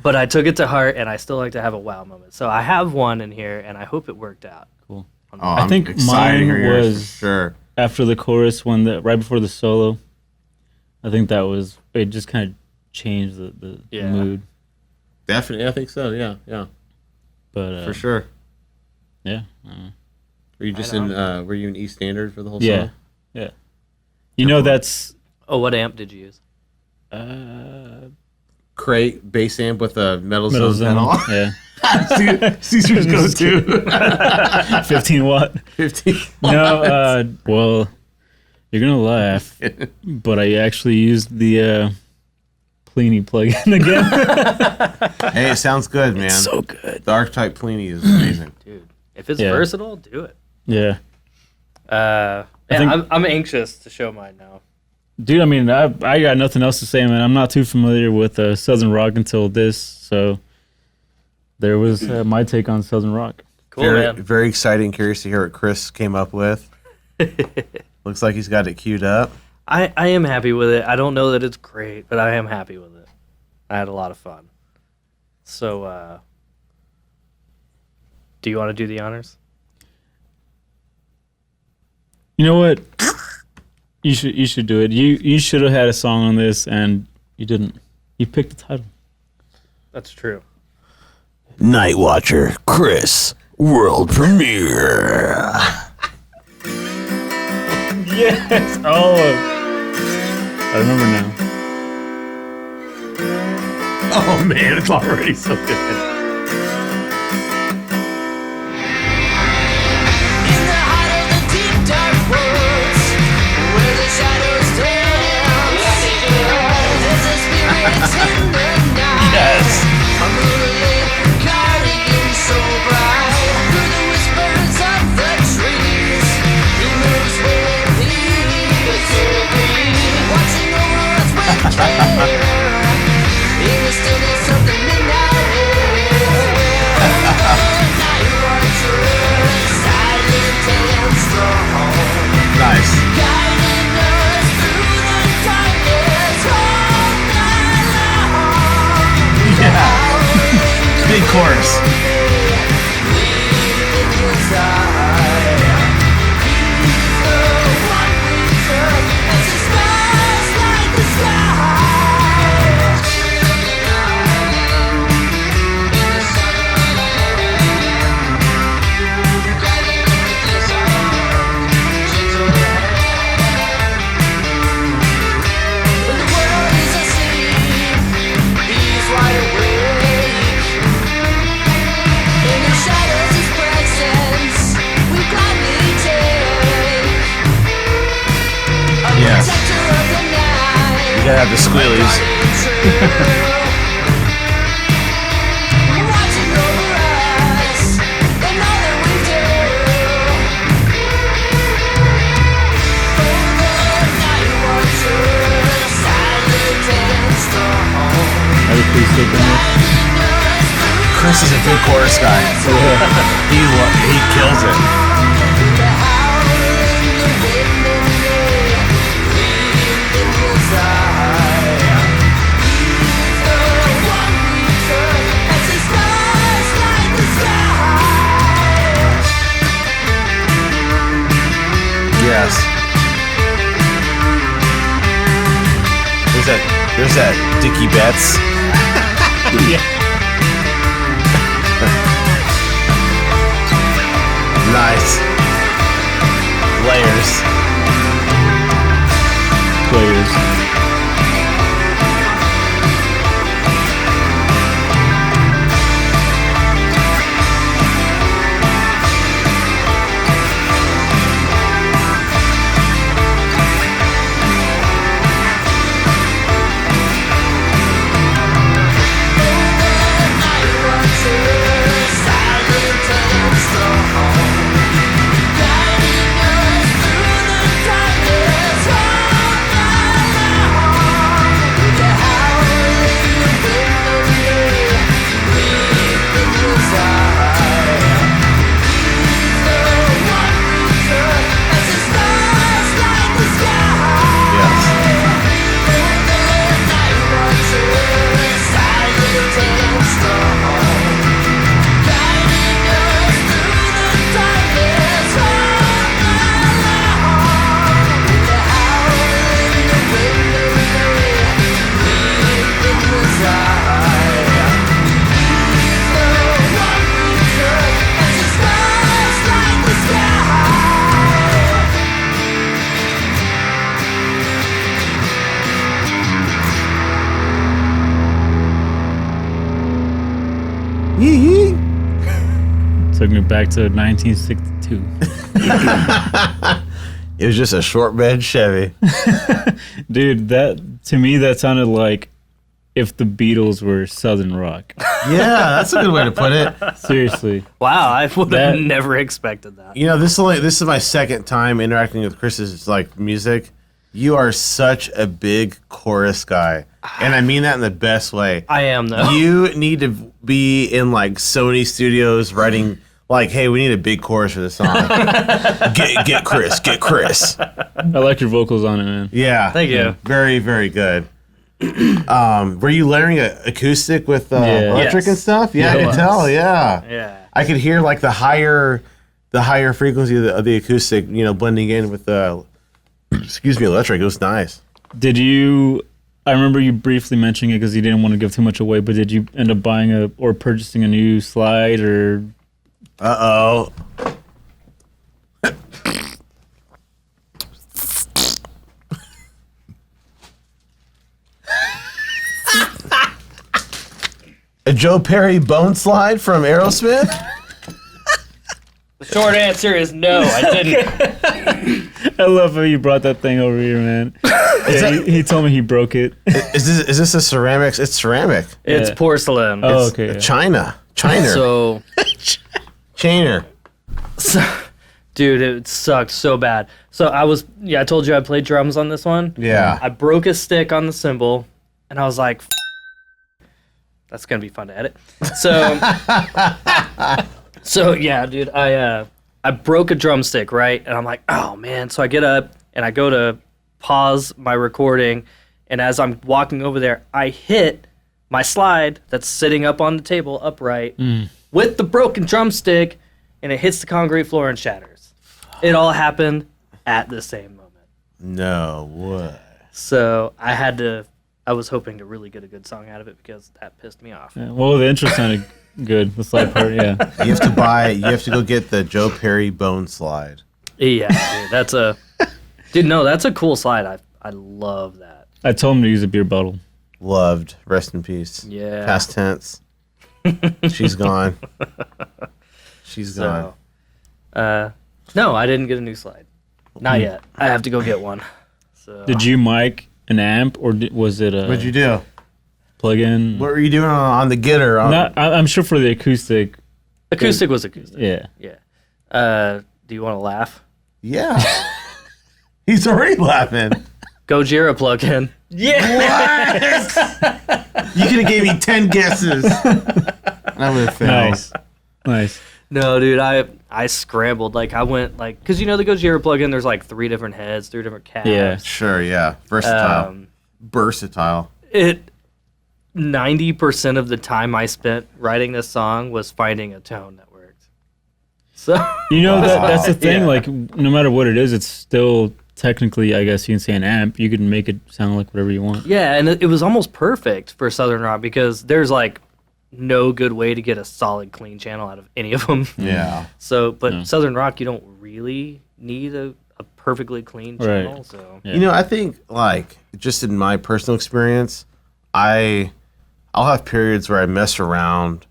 [SPEAKER 1] But I took it to heart, and I still like to have a wow moment. So I have one in here, and I hope it worked out.
[SPEAKER 3] Cool.
[SPEAKER 2] I
[SPEAKER 3] think
[SPEAKER 2] excited to
[SPEAKER 3] mine
[SPEAKER 2] hear yours
[SPEAKER 3] was
[SPEAKER 2] for sure.
[SPEAKER 3] after the chorus, right before the solo. I think that was it. Just kind of changed the mood.
[SPEAKER 2] Definitely, I think so. Yeah.
[SPEAKER 3] But
[SPEAKER 2] For sure.
[SPEAKER 3] yeah.
[SPEAKER 2] Were you just were you in E standard for the whole
[SPEAKER 3] Yeah.
[SPEAKER 2] song?
[SPEAKER 3] Yeah. You know that's
[SPEAKER 1] Oh, what amp did you use?
[SPEAKER 2] Crate bass amp with a metal
[SPEAKER 3] middle
[SPEAKER 2] zone
[SPEAKER 3] zone.
[SPEAKER 2] pedal.
[SPEAKER 3] Yeah.
[SPEAKER 2] Caesar's go-to.
[SPEAKER 3] 15 watt.
[SPEAKER 2] 15.
[SPEAKER 3] No, well, you're gonna laugh, but I actually used the Pliny plugin again.
[SPEAKER 2] Hey, it sounds good, man.
[SPEAKER 3] So good.
[SPEAKER 2] The Archetype Pliny is amazing.
[SPEAKER 1] Dude, if it's
[SPEAKER 3] Yeah.
[SPEAKER 1] versatile, do it.
[SPEAKER 3] Yeah.
[SPEAKER 1] I'm anxious to show mine now.
[SPEAKER 3] Dude, I mean, I got nothing else to say, man. I'm not too familiar with Southern rock until this, so there was my take on Southern rock.
[SPEAKER 1] Cool,
[SPEAKER 2] very,
[SPEAKER 1] man.
[SPEAKER 2] very exciting. Curious to hear what Chris came up with. Looks like he's got it queued up.
[SPEAKER 1] I am happy with it. I don't know that it's great, but I am happy with it. I had a lot of fun. So, do you want to do the honors?
[SPEAKER 3] You know what? You should do it. You should have had a song on this, and you didn't. You picked the title.
[SPEAKER 1] That's true.
[SPEAKER 2] Nightwatcher, Chris, world premiere.
[SPEAKER 3] Yes. Oh, I remember now.
[SPEAKER 2] Oh man, it's already so good.
[SPEAKER 5] In the heart of the deep dark woods, where the shadows dance, there's a spirit in the night.
[SPEAKER 3] Yes.
[SPEAKER 5] A moonlit cardigan so bright, through the whispers of the trees, he moves with ease, watching over us with care. In the stillness of the midnight air, Nightwatcher, silent and strong,
[SPEAKER 2] Nice.
[SPEAKER 5] guiding us through the darkness all night long.
[SPEAKER 2] Yeah. Big chorus.
[SPEAKER 5] Lead in his eye. He's the one we turn as the stars light the sky. When the world is asleep, he's wide awake. In the shadows, his presence we gladly take. A
[SPEAKER 2] Yes.
[SPEAKER 5] protector of the night.
[SPEAKER 2] You gotta have the squealies.
[SPEAKER 5] Watching over us in all that we do. Oh, the Nightwatcher, silent and strong,
[SPEAKER 3] I would please take them with.
[SPEAKER 5] guiding us through
[SPEAKER 2] Chris is a good chorus guy. He kills it.
[SPEAKER 5] the howling, the wind and rain. Lead in his eye. He's the one we turn as the stars light the sky.
[SPEAKER 2] Yes. There's that Dickie Betts. Nice. Layers.
[SPEAKER 3] Players. Took me back to 1962.
[SPEAKER 2] It was just a short bed Chevy.
[SPEAKER 3] Dude, to me that sounded like if the Beatles were Southern rock.
[SPEAKER 2] Yeah, that's a good way to put it.
[SPEAKER 3] Seriously.
[SPEAKER 1] Wow, I would
[SPEAKER 3] That-
[SPEAKER 1] have never expected that.
[SPEAKER 2] You know, this is my second time interacting with Chris's like music. You are such a big chorus guy, and I mean that in the best way.
[SPEAKER 1] I am though.
[SPEAKER 2] You need to be in like Sony Studios writing like, "Hey, we need a big chorus for this song." get Chris.
[SPEAKER 3] I like your vocals on it, man.
[SPEAKER 2] Yeah,
[SPEAKER 1] Thank you.
[SPEAKER 2] Very, very good. Were you layering a acoustic with electric
[SPEAKER 1] Yes.
[SPEAKER 2] and stuff? Yeah,
[SPEAKER 1] Yeah,
[SPEAKER 2] I
[SPEAKER 1] it
[SPEAKER 2] could
[SPEAKER 1] was.
[SPEAKER 2] tell. Yeah.
[SPEAKER 1] Yeah.
[SPEAKER 2] I could hear like the higher frequency of the acoustic, you know, blending in with the electric. It was nice.
[SPEAKER 3] Did you? I remember you briefly mentioning it because you didn't want to give too much away. But did you end up buying or purchasing a new slide or?
[SPEAKER 2] Uh-oh. A Joe Perry bone slide from Aerosmith?
[SPEAKER 1] The short answer is no, I didn't.
[SPEAKER 3] I love how you brought that thing over here, man. Yeah, he told me he broke it.
[SPEAKER 2] Is this a ceramics? It's ceramic.
[SPEAKER 1] It's
[SPEAKER 3] Yeah.
[SPEAKER 1] porcelain.
[SPEAKER 3] Oh,
[SPEAKER 2] It's
[SPEAKER 3] okay. yeah.
[SPEAKER 2] China.
[SPEAKER 1] So,
[SPEAKER 2] Chainer.
[SPEAKER 1] dude, it sucked so bad. So I told you I played drums on this one.
[SPEAKER 2] Yeah.
[SPEAKER 1] I broke a stick on the cymbal, and I was like, that's gonna be fun to edit. So yeah, dude, I broke a drumstick, right? And I'm like, oh man. So I get up and I go to pause my recording, and as I'm walking over there, I hit my slide that's sitting up on the table upright with the broken drumstick, and it hits the concrete floor and shatters. It all happened at the same moment.
[SPEAKER 2] No way.
[SPEAKER 1] So I was hoping to really get a good song out of it because that pissed me off.
[SPEAKER 3] Yeah, well, the intro sounded good. The slide part, yeah.
[SPEAKER 2] You have to go get the Joe Perry bone slide.
[SPEAKER 1] Yeah, dude, that's a cool slide. I love that.
[SPEAKER 3] I told him to use a beer bottle.
[SPEAKER 2] Loved. Rest in peace.
[SPEAKER 1] Yeah.
[SPEAKER 2] Past tense. She's gone. She's gone.
[SPEAKER 1] So, no, I didn't get a new slide. Not yet. I have to go get one. So
[SPEAKER 3] Did you mic an amp or was it a
[SPEAKER 2] What'd you do?
[SPEAKER 3] plug-in?
[SPEAKER 2] What were you doing on the getter?
[SPEAKER 3] I'm sure for the acoustic.
[SPEAKER 1] acoustic was acoustic.
[SPEAKER 3] Yeah.
[SPEAKER 1] Yeah. Do you want to laugh?
[SPEAKER 2] Yeah. He's already laughing.
[SPEAKER 1] Gojira plug-in.
[SPEAKER 2] What? You could have gave me 10 guesses. I would have failed.
[SPEAKER 3] Nice.
[SPEAKER 1] No, dude, I scrambled. Like I went because you know the Gojira plug-in. There's like 3 different heads, 3 different cabs.
[SPEAKER 3] Yeah.
[SPEAKER 2] Sure, yeah. Versatile. Versatile.
[SPEAKER 1] 90% of the time I spent writing this song was finding a tone that worked. So
[SPEAKER 3] You know, that's the thing.
[SPEAKER 1] Yeah.
[SPEAKER 3] Like, no matter what it is, it's still technically, I guess you can say an amp. You can make it sound like whatever you want.
[SPEAKER 1] yeah, and it was almost perfect for Southern Rock because there's like no good way to get a solid clean channel out of any of them.
[SPEAKER 2] Yeah.
[SPEAKER 1] So, but
[SPEAKER 3] Yeah.
[SPEAKER 1] Southern Rock, you don't really need a perfectly clean
[SPEAKER 3] Right.
[SPEAKER 1] channel. So
[SPEAKER 3] Yeah.
[SPEAKER 2] You know, I think like just in my personal experience, I'll have periods where I mess around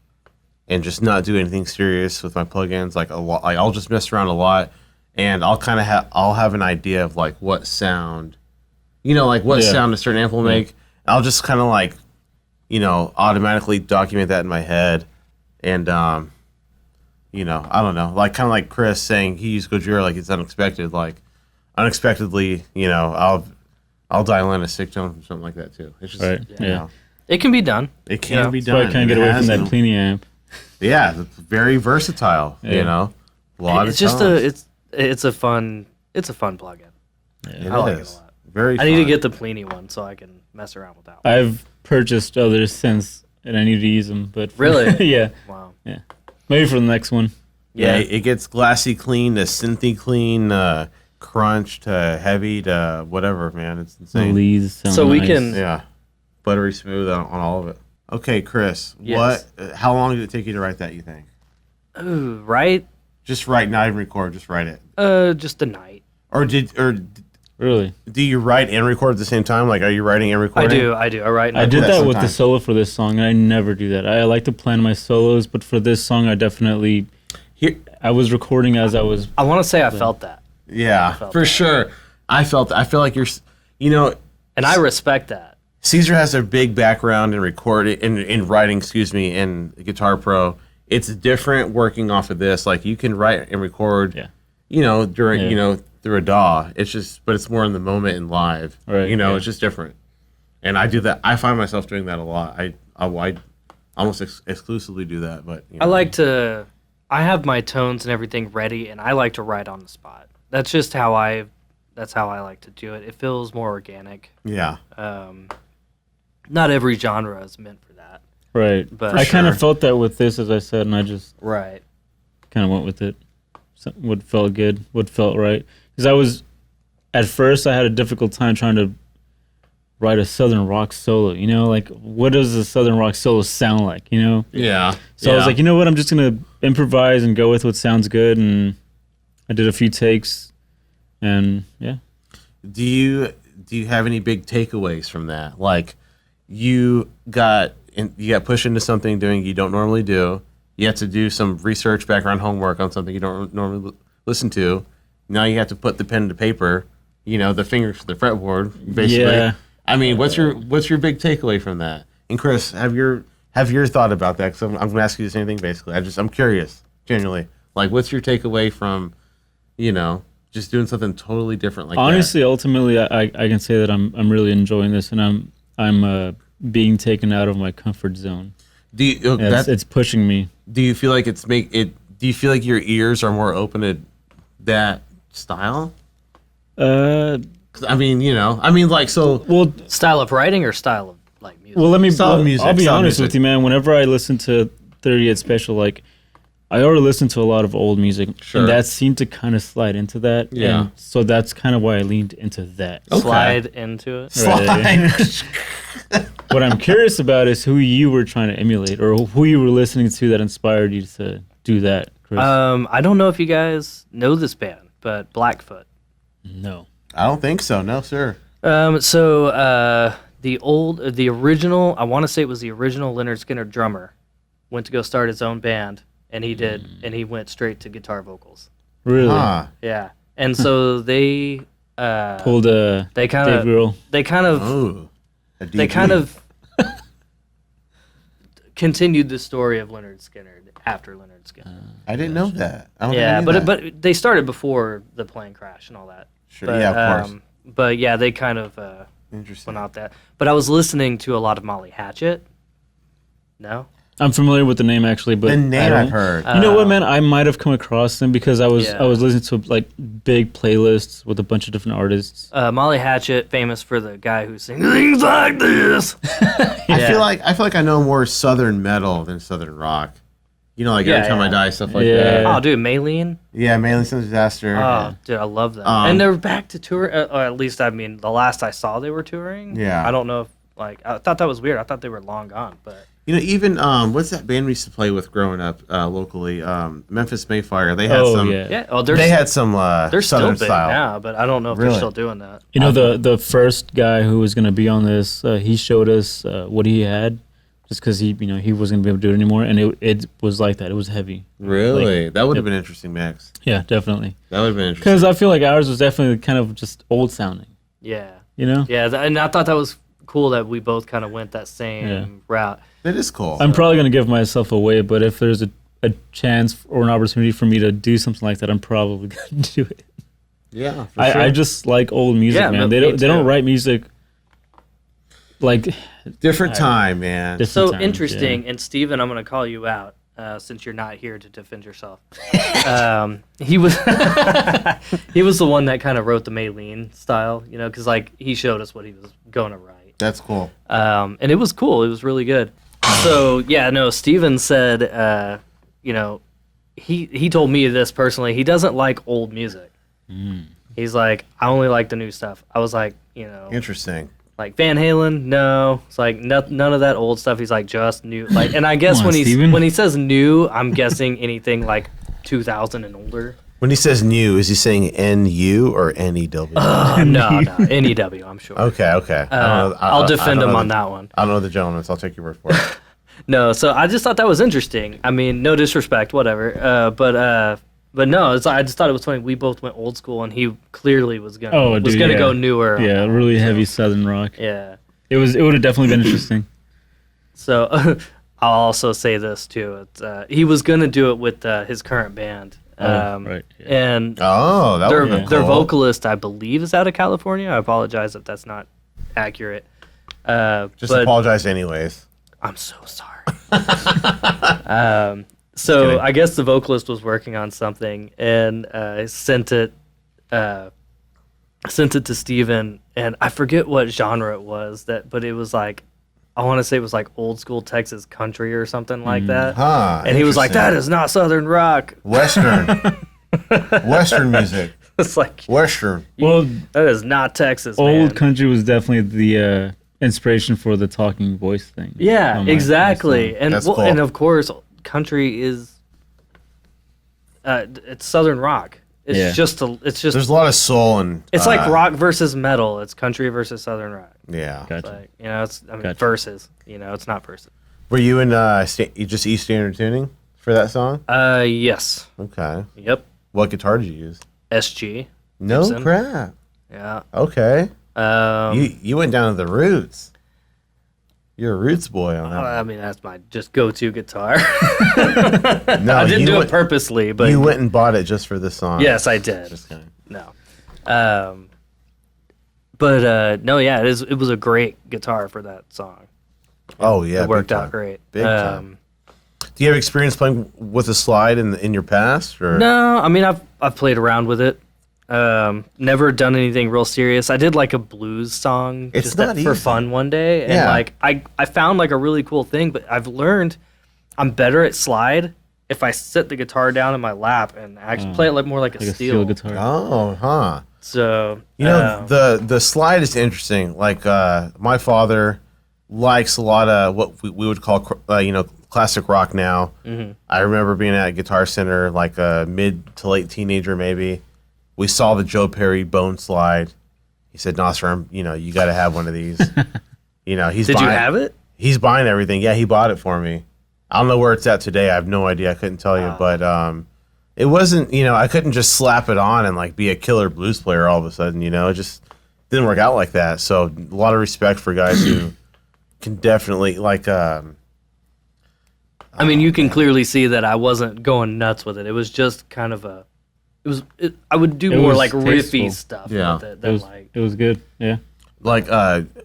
[SPEAKER 2] and just not do anything serious with my plugins. Like a lot, like I'll just mess around a lot, and I'll kind of I'll have an idea of like what sound, like what
[SPEAKER 3] Yeah.
[SPEAKER 2] sound a certain amp will make. I'll just kind of like, automatically document that in my head, and I don't know, like kind of like Chris saying he used Gojira like it's unexpected, like unexpectedly, I'll dial in a sick tone from something like that too. It's just,
[SPEAKER 3] Right.
[SPEAKER 2] you
[SPEAKER 3] Yeah.
[SPEAKER 2] know,
[SPEAKER 1] it can be done.
[SPEAKER 2] it can be
[SPEAKER 3] So
[SPEAKER 2] done.
[SPEAKER 3] I can't
[SPEAKER 2] It
[SPEAKER 3] get away from
[SPEAKER 2] has
[SPEAKER 3] that
[SPEAKER 2] been.
[SPEAKER 3] Pliny amp.
[SPEAKER 2] Yeah, it's very versatile.
[SPEAKER 3] Yeah.
[SPEAKER 2] A lot
[SPEAKER 1] It's
[SPEAKER 2] of
[SPEAKER 1] just
[SPEAKER 2] tones.
[SPEAKER 1] it's a fun plugin.
[SPEAKER 2] It
[SPEAKER 1] I like it
[SPEAKER 2] is.
[SPEAKER 1] a lot.
[SPEAKER 2] Very.
[SPEAKER 1] I need to
[SPEAKER 2] fun.
[SPEAKER 1] get the Pliny one so I can mess around with that one.
[SPEAKER 3] I've purchased others since, and I need to use them. But
[SPEAKER 1] Really?
[SPEAKER 3] yeah.
[SPEAKER 1] Wow.
[SPEAKER 3] Maybe for the next one.
[SPEAKER 2] Yeah, it gets glassy clean to synthy clean, crunch to heavy to whatever, man. It's
[SPEAKER 3] The
[SPEAKER 2] insane.
[SPEAKER 3] leads sound
[SPEAKER 1] So we
[SPEAKER 3] nice.
[SPEAKER 1] can-
[SPEAKER 2] Yeah, buttery smooth on all of it. Okay, Chris,
[SPEAKER 1] Yes.
[SPEAKER 2] how long did it take you to write that, you think?
[SPEAKER 1] Ooh, right?
[SPEAKER 2] Just write, not even record, just write it.
[SPEAKER 1] Just a night.
[SPEAKER 2] Or
[SPEAKER 3] Really.
[SPEAKER 2] do you write and record at the same time? Like, are you writing and recording?
[SPEAKER 1] I do. I write.
[SPEAKER 3] I did
[SPEAKER 2] that
[SPEAKER 3] that with the
[SPEAKER 2] sometimes.
[SPEAKER 3] solo for this song, and I never do that. I like to plan my solos, but for this song, I definitely I was recording as I was.
[SPEAKER 1] I want to say I felt that,
[SPEAKER 2] Yeah,
[SPEAKER 1] felt
[SPEAKER 2] for
[SPEAKER 1] that.
[SPEAKER 2] sure. I feel like you're,
[SPEAKER 1] and I respect that.
[SPEAKER 2] Cesar has a big background in recording, in writing, in Guitar Pro. It's different working off of this. Like you can write and record, during, through a DAW. It's just, but it's more in the moment and live.
[SPEAKER 3] Right,
[SPEAKER 2] It's just different. And I do that. I find myself doing that a lot. I almost exclusively do that. But
[SPEAKER 1] I have my tones and everything ready, and I like to write on the spot. That's just how I like to do it. It feels more organic.
[SPEAKER 2] Yeah.
[SPEAKER 1] Not every genre is meant for that.
[SPEAKER 3] Right.
[SPEAKER 1] But
[SPEAKER 3] I kind
[SPEAKER 2] sure.
[SPEAKER 3] of felt that with this, as I said, and I just
[SPEAKER 1] Right.
[SPEAKER 3] kind of went with it. What felt good, what felt right. Because at first, I had a difficult time trying to write a Southern rock solo. Like, what does a Southern rock solo sound like?
[SPEAKER 2] Yeah.
[SPEAKER 3] So I was like, you know what? I'm just gonna improvise and go with what sounds good. And I did a few takes, and yeah.
[SPEAKER 2] Do you have any big takeaways from that? Like, you got pushed into something you don't normally do. You have to do some research, background homework on something you don't normally listen to. Now you have to put the pen to paper. The fingers to the fretboard. Basically.
[SPEAKER 3] Yeah.
[SPEAKER 2] I mean, what's your big takeaway from that? And Chris, have your thought about that? Because I'm going to ask you the same thing. Basically, I'm curious, genuinely. Like, what's your takeaway from, just doing something totally different like
[SPEAKER 3] Honestly, ultimately, I can say that I'm really enjoying this, and I'm being taken out of my comfort zone.
[SPEAKER 2] Do you,
[SPEAKER 3] It's pushing me.
[SPEAKER 2] do you feel like do you feel like your ears are more open to that style? 'Cause,
[SPEAKER 3] Well,
[SPEAKER 1] Style of writing or style of like music?
[SPEAKER 3] Well,
[SPEAKER 2] Solid music,
[SPEAKER 3] I'll be
[SPEAKER 2] solid
[SPEAKER 3] honest
[SPEAKER 2] music.
[SPEAKER 3] with you, man. Whenever I listen to 38 Special, like, I already listen to a lot of old music,
[SPEAKER 2] Sure.
[SPEAKER 3] and that seemed to kind of slide into that.
[SPEAKER 2] Yeah.
[SPEAKER 3] And so that's kind of why I leaned into that.
[SPEAKER 2] Okay.
[SPEAKER 1] Slide into it.
[SPEAKER 3] Right. What I'm curious about is who you were trying to emulate, or who you were listening to that inspired you to do that, Chris.
[SPEAKER 1] I don't know if you guys know this band, but Blackfoot.
[SPEAKER 3] No.
[SPEAKER 2] I don't think so. No, sir.
[SPEAKER 1] The original, I want to say it was the original Leonard Skinner drummer, went to go start his own band, and he went straight to guitar vocals.
[SPEAKER 3] Really?
[SPEAKER 2] Huh.
[SPEAKER 1] Yeah, and so they
[SPEAKER 3] Pulled a
[SPEAKER 1] they kind
[SPEAKER 3] Dave
[SPEAKER 1] of
[SPEAKER 3] Grohl.
[SPEAKER 1] they kind of
[SPEAKER 2] Oh.
[SPEAKER 1] they kind of continued the story of Leonard Skinner after Leonard Skinner.
[SPEAKER 2] I didn't know that. I don't
[SPEAKER 1] Yeah,
[SPEAKER 2] think I knew that.
[SPEAKER 1] but they started before the plane crash and all that.
[SPEAKER 2] Sure,
[SPEAKER 1] But,
[SPEAKER 2] yeah, of course.
[SPEAKER 1] But yeah, they kind of
[SPEAKER 2] Interesting.
[SPEAKER 1] went out that. But I was listening to a lot of Molly Hatchet. No.
[SPEAKER 3] I'm familiar with the name actually, but
[SPEAKER 2] The name
[SPEAKER 3] I don't-
[SPEAKER 2] I've heard.
[SPEAKER 3] You know what, man? I might have come across them because I was
[SPEAKER 1] Yeah.
[SPEAKER 3] listening to like big playlists with a bunch of different artists.
[SPEAKER 1] Molly Hatchet, famous for the guy who sings things like this.
[SPEAKER 2] I feel like I know more Southern metal than Southern rock. Like
[SPEAKER 1] Yeah,
[SPEAKER 2] Every Time I
[SPEAKER 1] yeah.
[SPEAKER 2] Die, stuff like
[SPEAKER 3] Yeah.
[SPEAKER 2] that.
[SPEAKER 1] Oh, dude, Maylene.
[SPEAKER 2] Yeah, Mainly Some Disaster.
[SPEAKER 1] Oh, dude, I love them.
[SPEAKER 2] Um,
[SPEAKER 1] And they're back to tour. Or at least, I mean, the last I saw, they were touring.
[SPEAKER 2] Yeah.
[SPEAKER 1] I don't know if I thought that was weird. I thought they were long gone, but
[SPEAKER 2] Even what's that band we used to play with growing up locally? Memphis Mayfire. They had
[SPEAKER 3] Oh,
[SPEAKER 2] some.
[SPEAKER 3] yeah.
[SPEAKER 1] yeah. Oh,
[SPEAKER 2] They had some
[SPEAKER 1] they're still
[SPEAKER 2] Southern
[SPEAKER 1] big
[SPEAKER 2] style.
[SPEAKER 1] now, but I don't know if
[SPEAKER 2] Really?
[SPEAKER 1] they're still doing that.
[SPEAKER 3] You know, the first guy who was gonna be on this, he showed us what he had, just because he wasn't gonna be able to do it anymore, and it was like that. It was heavy.
[SPEAKER 2] Really? That would have been interesting, Max.
[SPEAKER 3] Yeah, definitely.
[SPEAKER 2] That would have been interesting.
[SPEAKER 3] Because I feel like ours was definitely kind of just old sounding.
[SPEAKER 1] Yeah.
[SPEAKER 3] You know.
[SPEAKER 1] Yeah, and I thought that was cool that we both kind of went that same
[SPEAKER 3] Yeah.
[SPEAKER 1] route.
[SPEAKER 2] That is cool.
[SPEAKER 3] I'm probably gonna give myself away, but if there's a chance or an opportunity for me to do something like that, I'm probably gonna do it.
[SPEAKER 2] yeah, for
[SPEAKER 3] I
[SPEAKER 2] sure.
[SPEAKER 3] just like old music,
[SPEAKER 1] Yeah,
[SPEAKER 3] man.
[SPEAKER 1] me
[SPEAKER 3] They don't
[SPEAKER 1] too.
[SPEAKER 3] write music like
[SPEAKER 2] Different time, man.
[SPEAKER 3] different
[SPEAKER 1] So
[SPEAKER 3] times,
[SPEAKER 1] interesting, and Steven, I'm going to call you out since you're not here to defend yourself. He was he was the one that kind of wrote the Maylene style, because he showed us what he was going to write,
[SPEAKER 2] That's cool.
[SPEAKER 1] and it was cool. It was really good. So yeah, no, Steven said, he told me this personally. He doesn't like old music. He's like, I only like the new stuff. I was like,
[SPEAKER 2] Interesting.
[SPEAKER 1] like Van Halen, no. It's like none of that old stuff. He's like just new. Like, and I guess
[SPEAKER 3] Come on,
[SPEAKER 1] when
[SPEAKER 3] Steven.
[SPEAKER 1] he says new, I'm guessing anything like 2000 and older.
[SPEAKER 2] When he says new, is he saying NU or NEW?
[SPEAKER 1] No, NEW, I'm sure.
[SPEAKER 2] Okay.
[SPEAKER 1] I'll defend him on that one.
[SPEAKER 2] I don't know the gentleman, so I'll take your word for it.
[SPEAKER 1] No, so I just thought that was interesting. I mean, no disrespect, whatever. But no, I just thought it was funny. We both went old school, and he clearly was gonna go newer. on
[SPEAKER 3] Yeah,
[SPEAKER 1] that
[SPEAKER 3] really
[SPEAKER 1] one,
[SPEAKER 3] heavy Southern rock.
[SPEAKER 1] Yeah.
[SPEAKER 3] It would have definitely been interesting.
[SPEAKER 1] So I'll also say this too. He was gonna do it with his current band.
[SPEAKER 3] Right. Yeah.
[SPEAKER 1] And
[SPEAKER 2] Oh, that would be
[SPEAKER 1] their
[SPEAKER 2] cool.
[SPEAKER 1] vocalist, I believe, is out of California. I apologize if that's not accurate.
[SPEAKER 2] Just
[SPEAKER 1] but
[SPEAKER 2] apologize anyways.
[SPEAKER 1] I'm so sorry. So I guess the vocalist was working on something and sent it to Steven, and I forget what genre it was but it was like, I want to say it was like old school Texas country or something like that.
[SPEAKER 2] Huh,
[SPEAKER 1] And he was like,
[SPEAKER 2] interesting.
[SPEAKER 1] "That is not Southern rock."
[SPEAKER 2] Western music.
[SPEAKER 1] It's like,
[SPEAKER 2] Western.
[SPEAKER 3] Well,
[SPEAKER 1] that is not Texas,
[SPEAKER 3] old
[SPEAKER 1] man.
[SPEAKER 3] country was definitely the inspiration for the talking voice thing.
[SPEAKER 1] Yeah,
[SPEAKER 3] on my
[SPEAKER 1] exactly.
[SPEAKER 3] song.
[SPEAKER 1] And
[SPEAKER 2] That's cool.
[SPEAKER 1] and of course, country is it's Southern rock. It's
[SPEAKER 3] Yeah.
[SPEAKER 1] just
[SPEAKER 2] There's a lot of soul and.
[SPEAKER 1] it's like rock versus metal. It's country versus Southern rock.
[SPEAKER 2] Yeah.
[SPEAKER 3] Gotcha.
[SPEAKER 1] Like, it's
[SPEAKER 3] Gotcha.
[SPEAKER 1] versus. It's not versus.
[SPEAKER 2] Were you in just East Standard Tuning for that song?
[SPEAKER 1] Yes.
[SPEAKER 2] Okay.
[SPEAKER 1] Yep.
[SPEAKER 2] What guitar did you use?
[SPEAKER 1] SG.
[SPEAKER 2] No
[SPEAKER 1] Gibson.
[SPEAKER 2] crap.
[SPEAKER 1] Yeah.
[SPEAKER 2] Okay.
[SPEAKER 1] Um,
[SPEAKER 2] You went down to the roots. You're a roots boy on that.
[SPEAKER 1] I mean, that's my just go-to guitar.
[SPEAKER 2] No,
[SPEAKER 1] I didn't do it purposely, but
[SPEAKER 2] You went and bought it just for this song.
[SPEAKER 1] yes, I did.
[SPEAKER 2] Just kidding.
[SPEAKER 1] No. But no, yeah, it was a great guitar for that song.
[SPEAKER 2] Oh yeah,
[SPEAKER 1] It worked
[SPEAKER 2] big
[SPEAKER 1] out
[SPEAKER 2] time.
[SPEAKER 1] great.
[SPEAKER 2] Big time. Do you have experience playing with a slide in your past? Or?
[SPEAKER 1] No, I mean I've played around with it. Never done anything real serious. I did like a blues song
[SPEAKER 2] It's
[SPEAKER 1] just
[SPEAKER 2] not
[SPEAKER 1] for
[SPEAKER 2] easy.
[SPEAKER 1] fun one day, and
[SPEAKER 2] Yeah.
[SPEAKER 1] like I found like a really cool thing. But I've learned I'm better at slide if I sit the guitar down in my lap and actually play it like more like a
[SPEAKER 3] Like a
[SPEAKER 1] steel.
[SPEAKER 3] steel guitar.
[SPEAKER 2] Oh, huh.
[SPEAKER 1] So
[SPEAKER 2] You know, the slide is interesting. Like my father likes a lot of what we would call classic rock now.
[SPEAKER 1] Mm-hmm.
[SPEAKER 2] I remember being at Guitar Center like a mid to late teenager maybe. We saw the Joe Perry Bone slide. He said, "Naser, you got to have one of these." He's
[SPEAKER 1] did you
[SPEAKER 2] buying,
[SPEAKER 1] have it?
[SPEAKER 2] He's buying everything. Yeah, he bought it for me. I don't know where it's at today. I have no idea. I couldn't tell you, but it wasn't. I couldn't just slap it on and like be a killer blues player all of a sudden. It just didn't work out like that. So a lot of respect for guys who can definitely like.
[SPEAKER 1] I mean, you can clearly see that I wasn't going nuts with it. It was just kind of I would do
[SPEAKER 3] It
[SPEAKER 1] more
[SPEAKER 3] was
[SPEAKER 1] like riffy
[SPEAKER 3] tasteful.
[SPEAKER 1] stuff
[SPEAKER 2] Yeah.
[SPEAKER 1] with it than
[SPEAKER 3] It was good. Yeah.
[SPEAKER 2] Like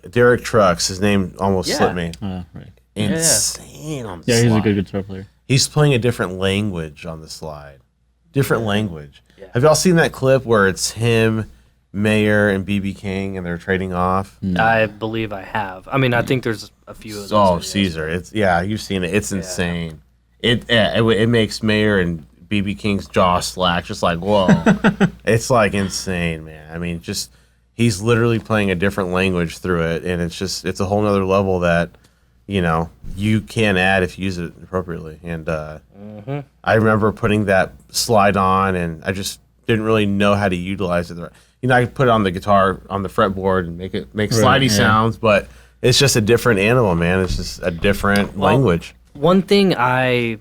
[SPEAKER 2] Derek Trucks, his name almost
[SPEAKER 1] Yeah.
[SPEAKER 2] slipped me.
[SPEAKER 3] Right.
[SPEAKER 2] Insane on the
[SPEAKER 3] Yeah, he's a
[SPEAKER 2] slide.
[SPEAKER 3] good guitar player.
[SPEAKER 2] He's playing a different language on the slide. Different language.
[SPEAKER 1] Yeah.
[SPEAKER 2] Have y'all seen that clip where it's him, Mayer, and BB King, and they're trading off?
[SPEAKER 1] I believe I have. I mean, I think there's a few of those.
[SPEAKER 2] Oh,
[SPEAKER 1] videos.
[SPEAKER 2] Caesar! You've seen it. It's insane. It makes Mayer and BB King's jaw slack. Just like whoa, it's like insane, man. I mean, just he's literally playing a different language through it, and it's a whole nother level that you can add if you use it appropriately. And I remember putting that slide on, and I just didn't really know how to utilize it. I could put it on the guitar on the fretboard and make slidey sounds, but it's just a different animal, man. It's just a different language.
[SPEAKER 1] One thing I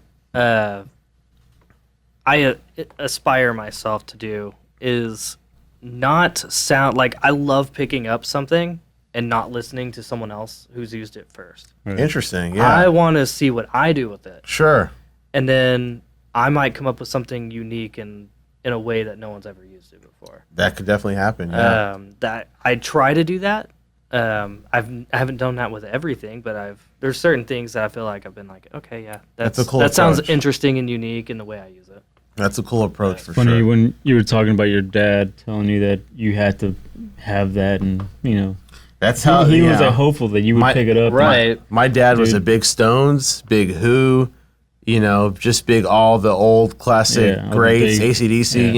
[SPEAKER 1] aspire myself to do is not sound like I love picking up something and not listening to someone else who's used it first.
[SPEAKER 2] Interesting, yeah.
[SPEAKER 1] I want to see what I do with it,
[SPEAKER 2] Sure.
[SPEAKER 1] and then I might come up with something unique and in a way that no one's ever used it before.
[SPEAKER 2] That could definitely happen, yeah.
[SPEAKER 1] That I try to do that. I haven't done that with everything, but there's certain things that I feel like I've been like, okay, yeah,
[SPEAKER 2] That's a cool
[SPEAKER 1] that sounds
[SPEAKER 2] approach.
[SPEAKER 1] interesting and unique in the way I use it.
[SPEAKER 2] That's a cool approach for
[SPEAKER 3] Funny
[SPEAKER 2] sure.
[SPEAKER 3] when you were talking about your dad telling you that you had to have that, and
[SPEAKER 2] That's how
[SPEAKER 3] he was
[SPEAKER 2] yeah.
[SPEAKER 3] hopeful that you would pick it up.
[SPEAKER 1] Right.
[SPEAKER 2] My dad was
[SPEAKER 3] Dude.
[SPEAKER 2] a big Stones, big Who, just big all the old classic
[SPEAKER 3] Yeah, all the
[SPEAKER 2] greats,
[SPEAKER 3] big-
[SPEAKER 2] AC/DC,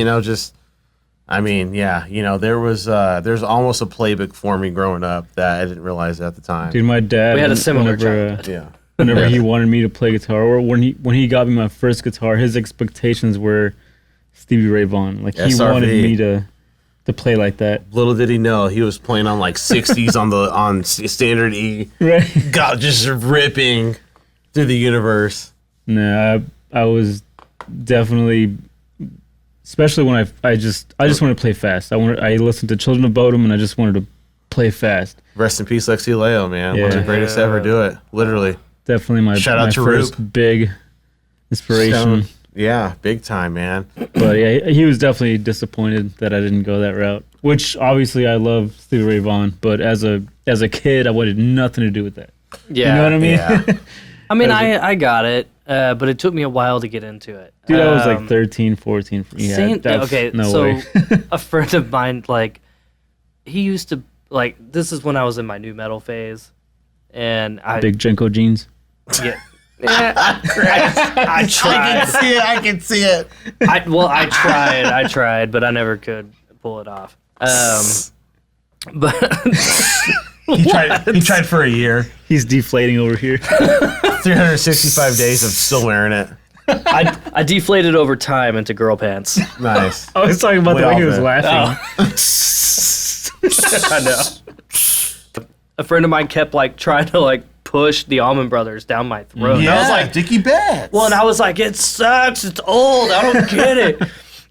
[SPEAKER 3] yeah.
[SPEAKER 2] there's almost a playbook for me growing up that I didn't realize at the time.
[SPEAKER 3] Dude, my dad.
[SPEAKER 1] We had a similar
[SPEAKER 3] whenever,
[SPEAKER 1] childhood.
[SPEAKER 2] Yeah.
[SPEAKER 3] whenever he wanted me to play guitar, or when he got me my first guitar, his expectations were Stevie Ray Vaughan. Like he
[SPEAKER 2] SRV.
[SPEAKER 3] wanted me to play like that.
[SPEAKER 2] Little did he know he was playing on like 60s on standard E.
[SPEAKER 3] Right.
[SPEAKER 2] God, just ripping through the universe.
[SPEAKER 3] No, I was definitely, especially when I just wanted to play fast. I listened to Children of Bodom and I just wanted to play fast.
[SPEAKER 2] Rest in peace, Lexi Leo, man. One of the
[SPEAKER 3] Yeah.
[SPEAKER 2] greatest to ever do it. Literally.
[SPEAKER 3] Definitely my
[SPEAKER 2] Shout out to
[SPEAKER 3] first
[SPEAKER 2] Roop.
[SPEAKER 3] big inspiration.
[SPEAKER 2] Yeah, big time, man.
[SPEAKER 3] But yeah, he was definitely disappointed that I didn't go that route. Which obviously I love Stevie Ray Vaughan, but as a kid, I wanted nothing to do with that.
[SPEAKER 1] Yeah.
[SPEAKER 3] You know what I mean?
[SPEAKER 2] Yeah.
[SPEAKER 1] I mean, I got it, but it took me a while to get into it.
[SPEAKER 3] Dude, I was like 13, 14. Yeah,
[SPEAKER 1] Same,
[SPEAKER 3] that's
[SPEAKER 1] okay,
[SPEAKER 3] no
[SPEAKER 1] so
[SPEAKER 3] way.
[SPEAKER 1] a friend of mine, like, he used to, like, this is when I was in my new metal phase, and I
[SPEAKER 3] Big Jenko jeans.
[SPEAKER 1] yeah, I tried.
[SPEAKER 2] I can see it.
[SPEAKER 1] I tried, but I never could pull it off. But
[SPEAKER 2] He tried for a year.
[SPEAKER 3] He's deflating over here.
[SPEAKER 2] 365 days of still wearing it.
[SPEAKER 1] I deflated over time into girl pants.
[SPEAKER 2] Nice.
[SPEAKER 3] I was talking about
[SPEAKER 2] Way
[SPEAKER 3] the way he
[SPEAKER 2] off
[SPEAKER 3] was
[SPEAKER 2] it.
[SPEAKER 3] laughing.
[SPEAKER 1] I know. A friend of mine kept like trying to like push the Allman Brothers down my throat. And I was like,
[SPEAKER 2] Dickie Betts.
[SPEAKER 1] well, and I was like, it sucks. It's old. I don't get it.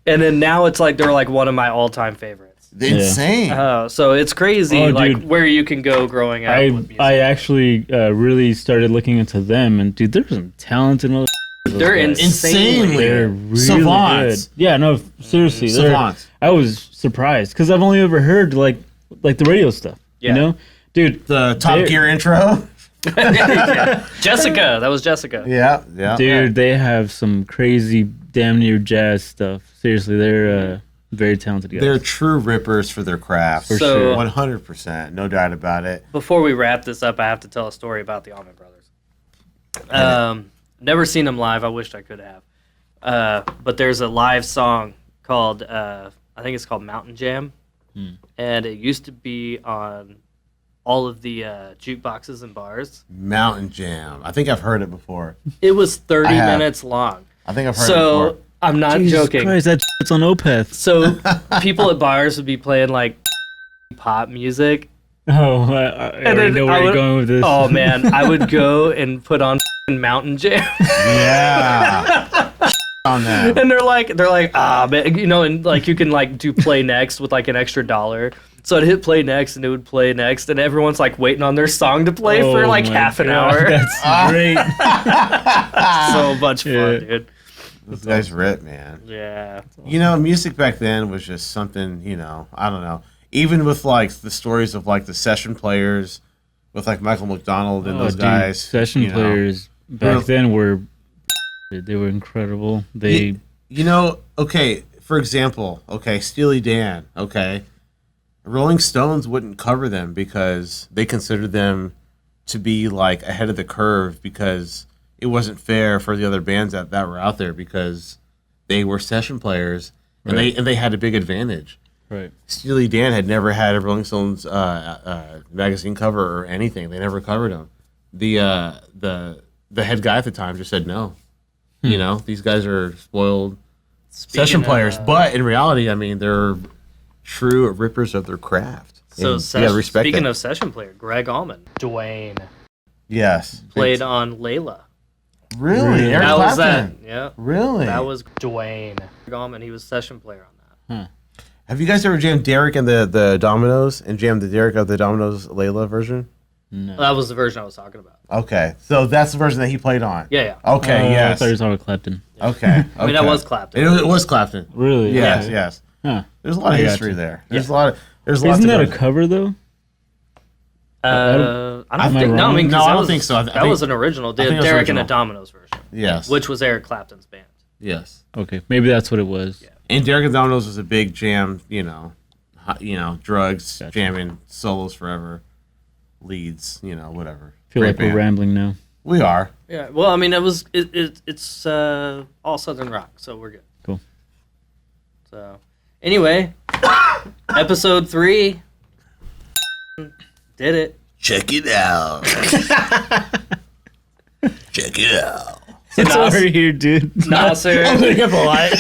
[SPEAKER 1] And then now it's like they're like one of my all-time favorites.
[SPEAKER 2] Insane.
[SPEAKER 1] So it's crazy,
[SPEAKER 3] Oh,
[SPEAKER 1] like
[SPEAKER 3] dude.
[SPEAKER 1] where you can go growing up with music.
[SPEAKER 3] I actually really started looking into them, and dude, there's some talented motherfuckers.
[SPEAKER 1] They're
[SPEAKER 2] Insanely.
[SPEAKER 3] They're really
[SPEAKER 2] Savants.
[SPEAKER 3] good. Yeah, no, seriously.
[SPEAKER 2] Savants.
[SPEAKER 3] I was surprised because I've only ever heard like the radio stuff.
[SPEAKER 1] Yeah.
[SPEAKER 3] You know, dude.
[SPEAKER 2] The Top
[SPEAKER 3] They're-
[SPEAKER 2] Gear intro.
[SPEAKER 1] Jessica, that was Jessica.
[SPEAKER 2] Yeah.
[SPEAKER 3] Dude, they have some crazy, damn near jazz stuff. Seriously, they're very talented guys.
[SPEAKER 2] They're true rippers for their craft.
[SPEAKER 3] For
[SPEAKER 1] So-
[SPEAKER 3] sure.
[SPEAKER 2] 100%. No doubt about it.
[SPEAKER 1] Before we wrap this up, I have to tell a story about the Allman Brothers. Never seen them live. I wished I could have. But there's a live song called, I think it's called Mountain Jam. And it used to be on all of the jukeboxes and bars.
[SPEAKER 2] Mountain Jam. I think I've heard it before.
[SPEAKER 1] It was 30
[SPEAKER 2] I have.
[SPEAKER 1] minutes long.
[SPEAKER 2] I think I've heard it
[SPEAKER 1] So
[SPEAKER 2] before.
[SPEAKER 1] I'm not
[SPEAKER 3] Jesus
[SPEAKER 1] joking.
[SPEAKER 3] Christ, that shit's on Opeth.
[SPEAKER 1] So people at bars would be playing like pop music.
[SPEAKER 3] Oh, I already
[SPEAKER 1] then
[SPEAKER 3] know where
[SPEAKER 1] I
[SPEAKER 3] you're
[SPEAKER 1] would-
[SPEAKER 3] going with this.
[SPEAKER 1] Oh man, I would go and put on Mountain Jam.
[SPEAKER 2] Yeah. On that.
[SPEAKER 1] And they're like, man, you know, and like you can like do play next with like an extra $1. So I'd hit play next, and it would play next, and everyone's like waiting on their song to play for
[SPEAKER 3] Oh
[SPEAKER 1] like
[SPEAKER 3] my
[SPEAKER 1] half an
[SPEAKER 3] God,
[SPEAKER 1] hour.
[SPEAKER 3] That's great.
[SPEAKER 1] So much fun,
[SPEAKER 3] Yeah.
[SPEAKER 1] dude.
[SPEAKER 2] Those guys rip, man.
[SPEAKER 1] Yeah.
[SPEAKER 2] You know, music back then was just something, you know, I don't know. Even with like the stories of like the session players with like Michael McDonald and
[SPEAKER 3] Oh,
[SPEAKER 2] those
[SPEAKER 3] dude,
[SPEAKER 2] guys.
[SPEAKER 3] session
[SPEAKER 2] you know.
[SPEAKER 3] players back then were incredible. They
[SPEAKER 2] You know, okay, for example, okay, Steely Dan, okay. Rolling Stones wouldn't cover them because they considered them to be like ahead of the curve because it wasn't fair for the other bands that were out there because they were session players and
[SPEAKER 3] Right.
[SPEAKER 2] they had a big advantage.
[SPEAKER 3] right.
[SPEAKER 2] Steely Dan had never had a Rolling Stones magazine cover or anything. They never covered them. The head guy at the time just said no. You know, these guys are spoiled session players, but in reality, I mean, they're true rippers of their craft.
[SPEAKER 1] So
[SPEAKER 2] And you gotta respect
[SPEAKER 1] speaking
[SPEAKER 2] that.
[SPEAKER 1] of session player, Greg Allman, Dwayne
[SPEAKER 2] Yes,
[SPEAKER 1] played on Layla.
[SPEAKER 2] really, Eric
[SPEAKER 1] That was that.
[SPEAKER 2] Clapton.
[SPEAKER 1] Yeah.
[SPEAKER 2] Really,
[SPEAKER 1] That was Dwayne. Greg Allman, he was session player on that.
[SPEAKER 2] Have you guys ever jammed Derek and the Dominoes and jammed the Derek of the Dominoes Layla version?
[SPEAKER 3] No.
[SPEAKER 1] That was the version I was talking about.
[SPEAKER 2] Okay, so that's the version that he played on.
[SPEAKER 1] Yeah.
[SPEAKER 2] Okay,
[SPEAKER 3] I
[SPEAKER 2] yes.
[SPEAKER 3] thought you were talking about Clapton.
[SPEAKER 2] Okay.
[SPEAKER 1] I mean, that was Clapton.
[SPEAKER 2] It was Clapton.
[SPEAKER 3] Really?
[SPEAKER 2] Yes,
[SPEAKER 3] Okay.
[SPEAKER 2] yes.
[SPEAKER 3] Huh.
[SPEAKER 2] There's a lot of
[SPEAKER 3] I got
[SPEAKER 2] history
[SPEAKER 3] you.
[SPEAKER 2] there. There's a lot. There's lots.
[SPEAKER 3] Isn't
[SPEAKER 2] to
[SPEAKER 3] that a
[SPEAKER 2] go-
[SPEAKER 3] cover though?
[SPEAKER 1] I don't
[SPEAKER 3] Am I
[SPEAKER 1] think. No, I
[SPEAKER 3] wrong?
[SPEAKER 1] mean, 'cause
[SPEAKER 2] No, I
[SPEAKER 1] that
[SPEAKER 2] don't
[SPEAKER 1] was-
[SPEAKER 2] think so. I
[SPEAKER 1] that
[SPEAKER 2] think-
[SPEAKER 1] was an original.
[SPEAKER 2] think it was
[SPEAKER 1] Derek and the
[SPEAKER 2] original.
[SPEAKER 1] Dominoes version,
[SPEAKER 2] Yes.
[SPEAKER 1] which was Eric Clapton's band.
[SPEAKER 2] Yes.
[SPEAKER 3] Okay, maybe that's what it was.
[SPEAKER 1] Yeah.
[SPEAKER 2] And Derek and the Dominoes was a big jam. You know, drugs,
[SPEAKER 3] Gotcha.
[SPEAKER 2] jamming, solos forever, leads. You know, whatever.
[SPEAKER 3] Feel
[SPEAKER 2] Great
[SPEAKER 3] like we're
[SPEAKER 2] band.
[SPEAKER 3] rambling now.
[SPEAKER 2] We are.
[SPEAKER 1] Yeah. Well, I mean, it's all Southern rock, so we're good.
[SPEAKER 3] Cool.
[SPEAKER 1] So, anyway, episode 3 did it.
[SPEAKER 2] Check it out. Check it out.
[SPEAKER 3] It's over here, dude.
[SPEAKER 1] Naser,
[SPEAKER 2] Get the light.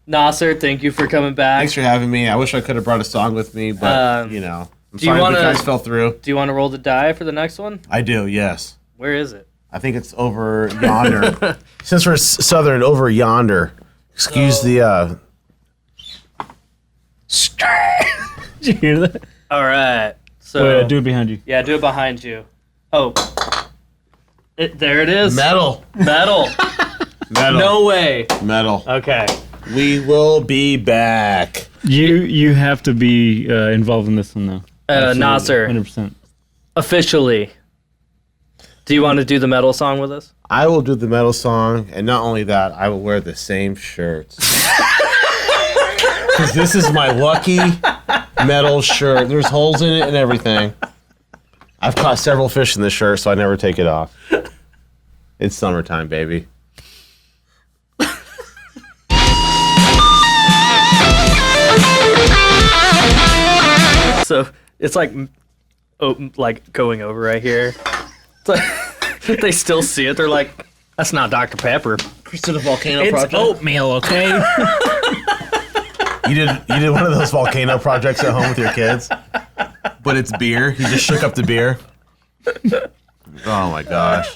[SPEAKER 1] Naser, thank you for coming back.
[SPEAKER 2] Thanks for having me. I wish I could have brought a song with me, but
[SPEAKER 1] Um,
[SPEAKER 2] you know, I'm
[SPEAKER 1] do you
[SPEAKER 2] sorry
[SPEAKER 1] wanna-
[SPEAKER 2] the guys fell through.
[SPEAKER 1] Do you want to roll the die for the next one?
[SPEAKER 2] I do. Yes.
[SPEAKER 1] Where is it?
[SPEAKER 2] I think it's over yonder. Since we're southern, over yonder. Excuse the.
[SPEAKER 3] Did you hear that?
[SPEAKER 1] All right. So
[SPEAKER 3] Oh, yeah, do it behind you.
[SPEAKER 1] Yeah, do it behind you. Oh, there it is.
[SPEAKER 2] Metal.
[SPEAKER 1] Metal.
[SPEAKER 2] Metal.
[SPEAKER 1] No way.
[SPEAKER 2] Metal.
[SPEAKER 1] Okay.
[SPEAKER 2] We will be back.
[SPEAKER 3] You have to be involved in this one though.
[SPEAKER 1] Naser,
[SPEAKER 3] 100%.
[SPEAKER 1] officially. Do you want to do the metal song with us?
[SPEAKER 2] I will do the metal song, and not only that, I will wear the same shirts. Because this is my lucky metal shirt. There's holes in it and everything. I've caught several fish in this shirt, so I never take it off. It's summertime, baby.
[SPEAKER 1] So it's like going over right here. It's like they still see it. They're like, that's not Dr. Pepper.
[SPEAKER 2] Chris did a volcano
[SPEAKER 1] It's
[SPEAKER 2] project.
[SPEAKER 1] oatmeal, okay?
[SPEAKER 2] You did one of those volcano projects at home with your kids, but it's beer. You just shook up the beer. Oh my gosh.